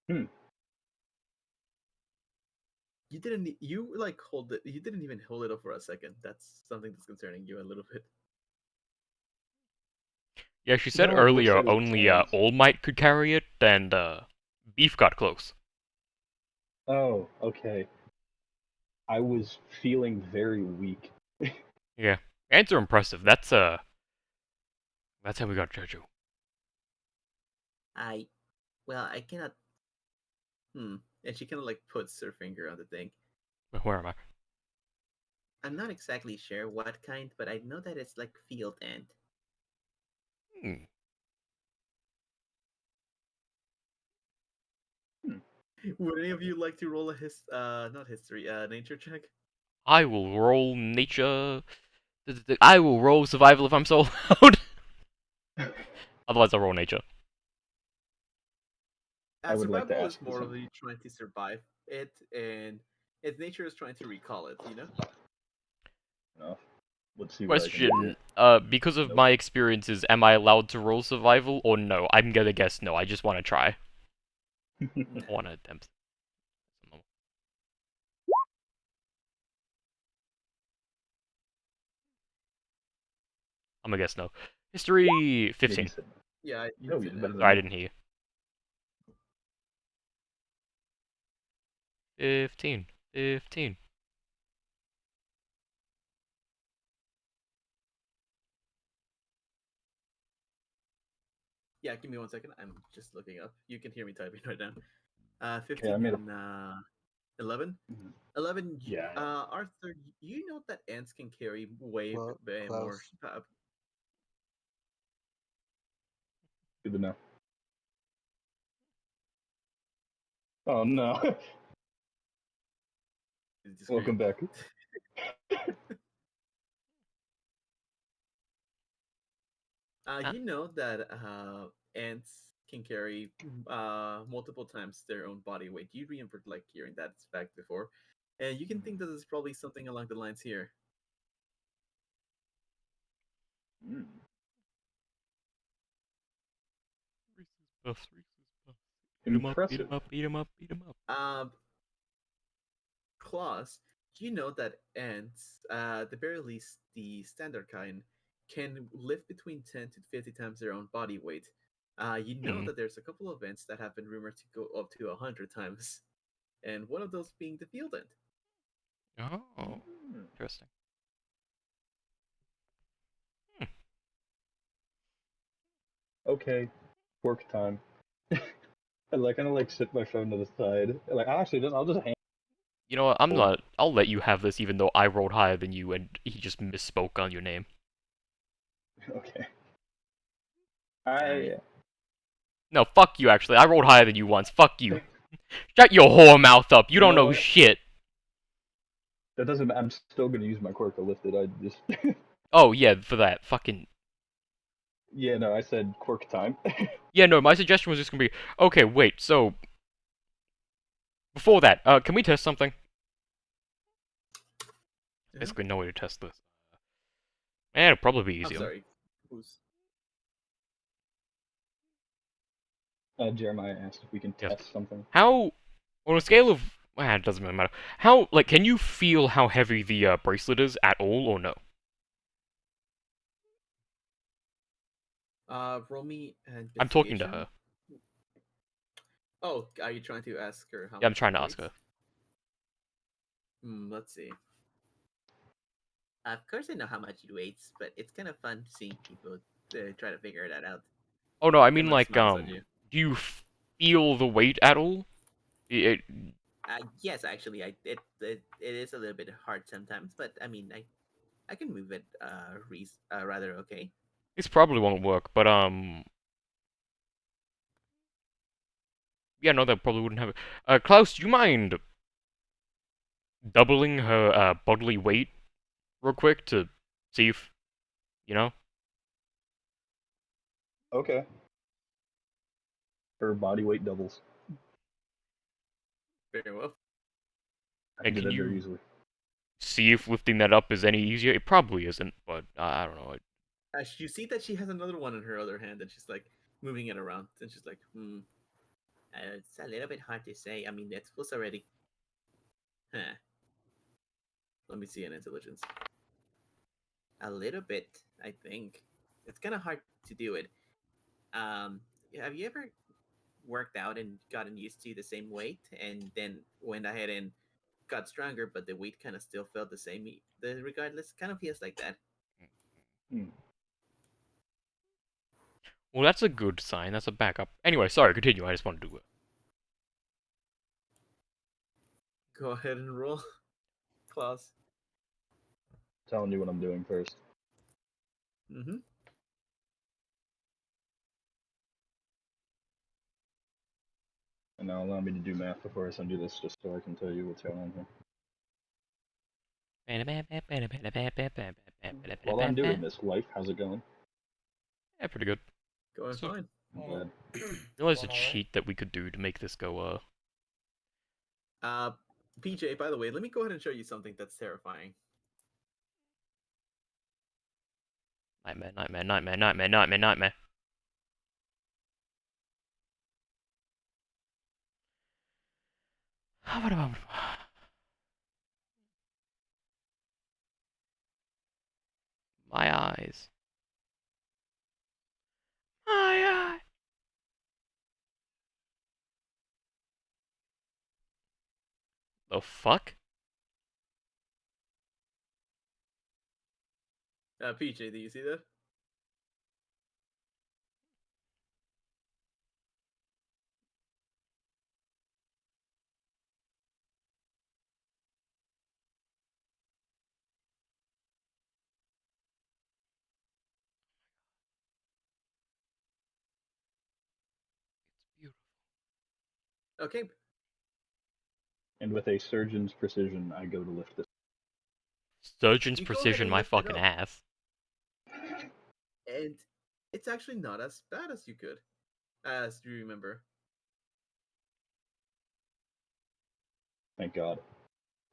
Hmm. You didn't. You like hold it. You didn't even hold it up for a second. That's something that's concerning you a little bit. Yeah, she said No, it looks earlier at his only, hands. All Might could carry it, and, Beef got close. Oh, okay. I was feeling very weak. Yeah. Ants are impressive. That's how we got Jojo. I well, I cannot. And she kind of like puts her finger on the thing. Where am I? I'm not exactly sure what kind, but I know that it's like field ant. Hmm. Hmm. Would any of you like to roll a not history, nature check? I will roll nature. I will roll survival if I'm so allowed. Otherwise, I'll roll nature. I would like to Survival ask is for more of something. you trying to survive it, and its nature is trying to recall it. You know. Enough. Let's see what I can do. Question, because of Nope. my experiences, am I allowed to roll survival or no? I'm gonna guess no. I just want to try. I want to attempt. I'm gonna guess no. History Yeah, 15. you said no. Yeah, I Oh, did say you're that. better than Sorry, I me. didn't hear you. 15. 15. Yeah, give me 1 second. I'm just looking up. You can hear me typing right now. Okay, I 15 made a. and 11. Mhm. 11. Yeah, Arthur, you know that ants can carry way more. Klaus. good to know. Oh no. Discreet. Welcome back. Ah. You know that ants can carry multiple times their own body weight. You remember like hearing that fact before, and you can think that it's probably something along the lines here. Mm. Reese's Puffs, Reese's Puffs. Eat 'em up, eat 'em Impressive. up, eat 'em up, eat 'em up. Claws, you know that ants, at the very least, the standard kind, can lift between 10 to 50 times their own body weight. You know Hmm. that there's a couple of ants that have been rumored to go up to 100 times, and one of those being the field ant. Oh, Mm. interesting. Hmm. Okay, work time. I like kind of like sit my phone to the side. Like actually, I'll just hang. You know what? I'm not. I'll let you have this, even though I rolled higher than you, and he just misspoke on your name. Okay. All right. I. No, fuck you. Actually, I rolled higher than you once. Fuck you. Shut your whore mouth up. You You don't know know what? shit. That doesn't. I'm still gonna use my quirk to lift it. I just. Oh yeah, for that fucking. Yeah, no, I said quirk time. Yeah, no. My suggestion was just gonna be, okay, wait. So before that, can we test something? Yeah. Basically, no way to test this. It'll probably be I'm easier. sorry. Who's Jeremiah asked if we can Yes. test something. How, on a scale of, it doesn't really matter. How, like, can you feel how heavy the bracelet is at all, or no? roll me an I'm talking to investigation. her. Oh, are you trying to ask her how Yeah, I'm much trying she to ask weighs? her. Let's see. Of course, I know how much it weighs, but it's kind of fun seeing people try to figure that out. Oh no, I mean Kind of like, smiles at you. do you feel the weight at all? Yes, actually, it is a little bit hard sometimes, but I mean, I can move it rather okay. This probably won't work, but yeah, no, that probably wouldn't have it. Klaus, do you mind doubling her bodily weight real quick to see if, you know? Okay. Her body weight doubles. Very well. I can And do can that very you easily. see if lifting that up is any easier? It probably isn't, but I don't know. You see that she has another one in her other hand, and she's like moving it around, and she's like, it's a little bit hard to say. I mean, it was already. Huh. Let me see an intelligence. A little bit, I think. It's kind of hard to do it. Have you ever worked out and gotten used to the same weight, and then went ahead and got stronger, but the weight kind of still felt the same? Regardless, kind of feels like that. Hmm. Well, that's a good sign. That's a backup. Anyway, sorry, continue. I just want to do it. Go ahead and roll, Klaus. Telling you what I'm doing first. Mm-hmm. And now allow me to do math before I send you this, just so I can tell you what's going on here. While I'm doing this, life, how's it going? Yeah, pretty good. Going So, fine. I'm Oh, glad. realize a going alright. cheat that we could do to make this go, Uh, PJ, by the way, let me go ahead and show you something that's terrifying. Nightmare, nightmare, nightmare, nightmare, nightmare, nightmare. My eyes. My eyes. The fuck? PJ, do you see that? Beautiful. Okay. And with a surgeon's precision, I go to lift this. Surgeon's You go ahead precision, and my lift it fucking up, ass. and it's actually not as bad as you could, as you remember. Thank God.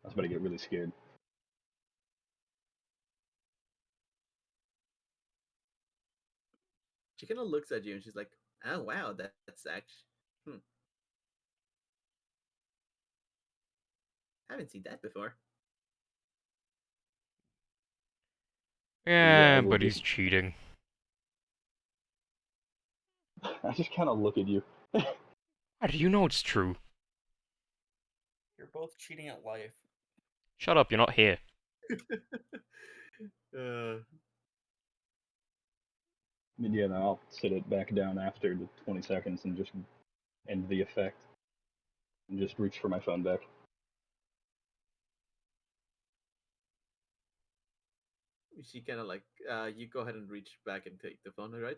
I was about to get really scared. She kind of looks at you and she's like, "Oh wow, that's actually, haven't seen that before." Yeah, I Yeah, will but just. he's cheating. I just kind of look at you. How do you know it's true? You're both cheating at life. Shut up, you're not here. uh, Yeah, then I'll sit it back down after the 20 seconds and just end the effect. And just reach for my phone back. she kind of like, you go ahead and reach back and take the phone, right?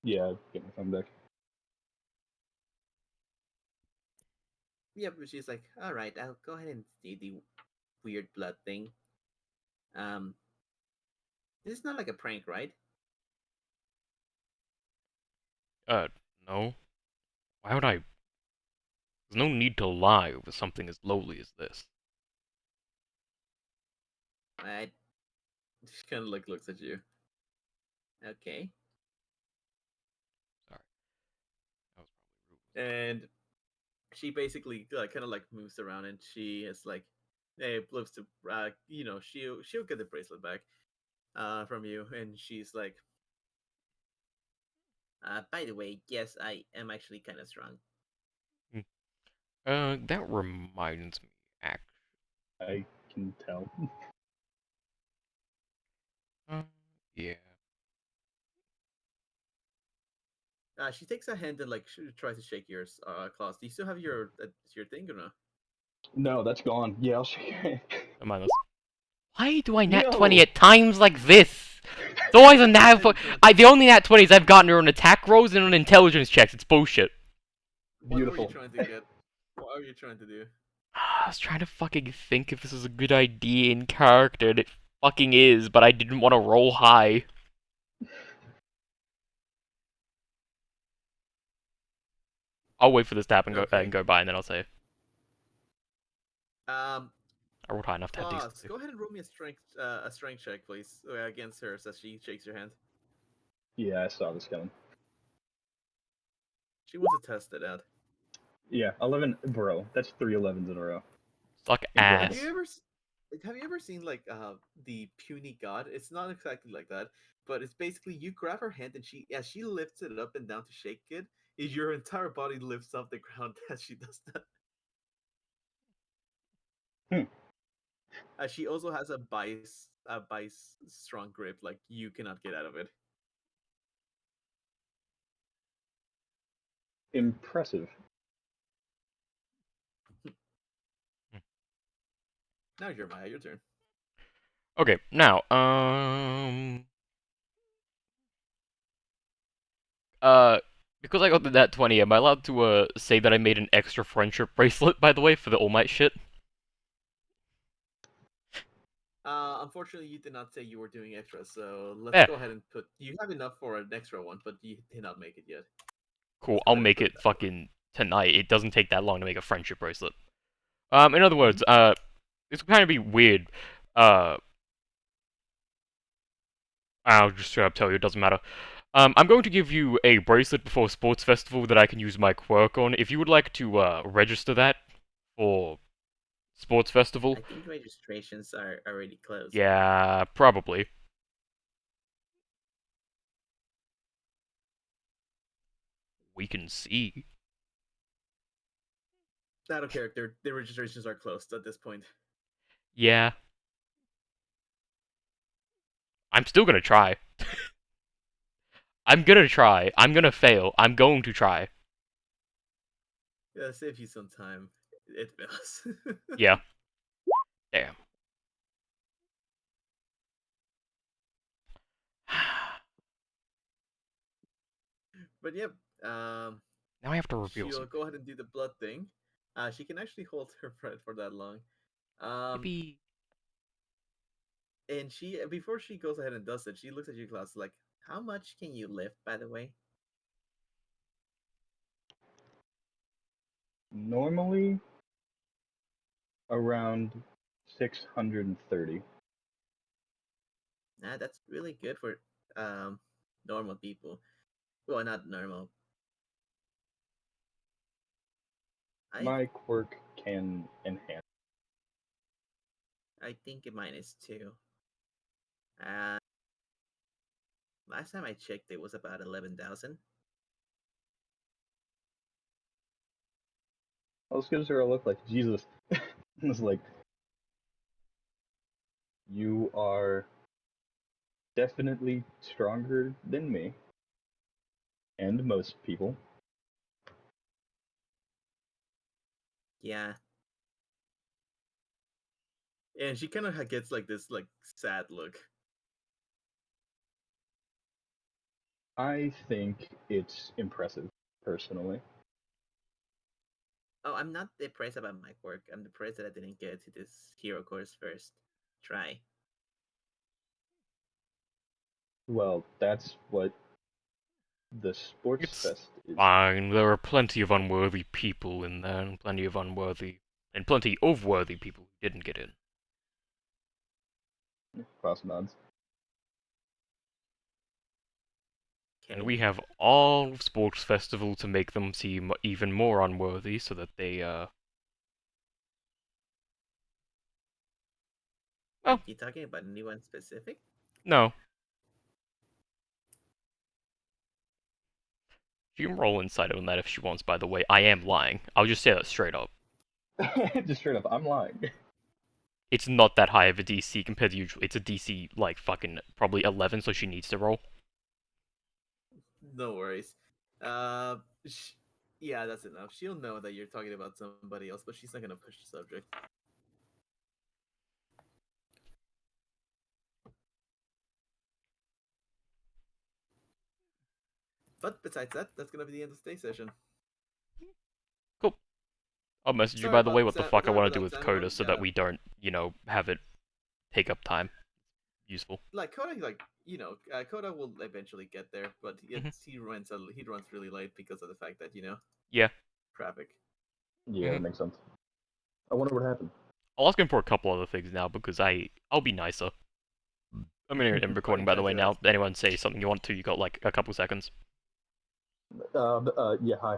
Yeah, get my phone back. Yeah, but she's like, "All right, I'll go ahead and see the weird blood thing. Um, this is not like a prank, right?" Uh, no. Why would I? There's no need to lie over something as lowly as this. I She kind of like looks at you. Okay, Sorry. That was probably rude. and she basically kind of like moves around and she is like, hey, looks to she'll get the bracelet back from you, and she's like, by the way, yes, I am actually kind of strong. That reminds me, act. I can tell. Uh, yeah. She takes a hand and like she tries to shake yours, claws. Do you still have your thing or no? No, that's gone. Yeah, I'll shake your hand. Don't mind this. Why do I nat 20 No! at times like this? It's always a nat. What are you trying to do? The only nat 20s I've gotten are on attack rolls and on intelligence checks. It's bullshit. What were you Beautiful. trying to get? What are you trying to do? I was trying to fucking think if this is a good idea in character, and it fucking is, but I didn't want to roll high. I'll wait for this to happen Okay. and go by, and then I'll say Um, I rolled high enough to have these. Claws, go ahead and roll me a strength check, please, against her as she shakes your hand. Yeah, I saw this coming. She wants to test it out. Yeah, 11, bro. That's 3 11s in a row. Suck Incredible. Have ass. you ever have you ever seen like the puny god? It's not exactly like that, but it's basically you grab her hand and she as she lifts it up and down to shake it, your entire body lifts off the ground as she does that. Hmm. She also has a bice strong grip, like you cannot get out of it. Impressive. Now Jeremiah, your turn. Okay, now, because I got the nat 20, am I allowed to, say that I made an extra friendship bracelet, by the way, for the All Might shit? Unfortunately, you did not say you were doing extra, so let's Eh, go ahead and put. You have enough for an extra one, but you did not make it yet. cool, Let's go I'll ahead and make put it that one. fucking tonight. It doesn't take that long to make a friendship bracelet. In other Mm-hmm. words, this will kind of be weird. Uh, I'll just straight up tell you, it doesn't matter. I'm going to give you a bracelet before Sports Festival that I can use my quirk on. If you would like to register that for Sports Festival, I think registrations are already closed. yeah, probably. We can see. Out of character, the registrations are closed at this point. Yeah. I'm still gonna try. I'm gonna try. I'm gonna fail. I'm going to try. Yeah, save you some time. It fails. Yeah. Damn. But yep, Now I have to reveal she'll something. go ahead and do the blood thing. She can actually hold her breath for that long. Um, Maybe. and she before she goes ahead and does it, she looks at you, Klaus, like, "How much can you lift, by the way?" Normally around 630. Nah, that's really good for um normal people. Well, not normal. I My quirk can enhance. I think mine is too. Uh, last time I checked, it was about 11,000. As good as her look like Jesus. It's like you are definitely stronger than me and most people. Yeah, and she kind of gets like this like sad look. I think it's impressive, personally. Oh, I'm not depressed about my work. I'm depressed that I didn't get to this hero course first try. Well, that's what the sports It's fest is. fine. There are plenty of unworthy people in there, and plenty of worthy people who didn't get in. Cross nods. And Okay. we have all of Sports Festival to make them seem even more unworthy, so that they, Are well, you talking about anyone specific? no. She can roll insight on that if she wants, by the way. I am lying. I'll just say that straight up. Just straight up, I'm lying. It's not that high of a DC compared to usual. It's a DC, like, fucking, probably 11, so she needs to roll. No worries. Uh, sh- yeah, that's enough. She'll know that you're talking about somebody else, but she's not gonna push the subject. But besides that, that's gonna be the end of today's session. Cool. I'll message you, by the way, what the fuck I Sorry want about to do that, with Coda, Samuel. so that we don't, have it take up time. Useful. Like Koda, Koda will eventually get there, but Mhm. he runs really late because of the fact that Yeah. traffic. Yeah, Mhm. that makes sense. I wonder what happened. I'll ask him for a couple other things now, because I'll be nicer. I'm gonna end recording, Fine, by the glad way, to now. help. Anyone say something you want to, you got, like, a couple seconds. Yeah, hi.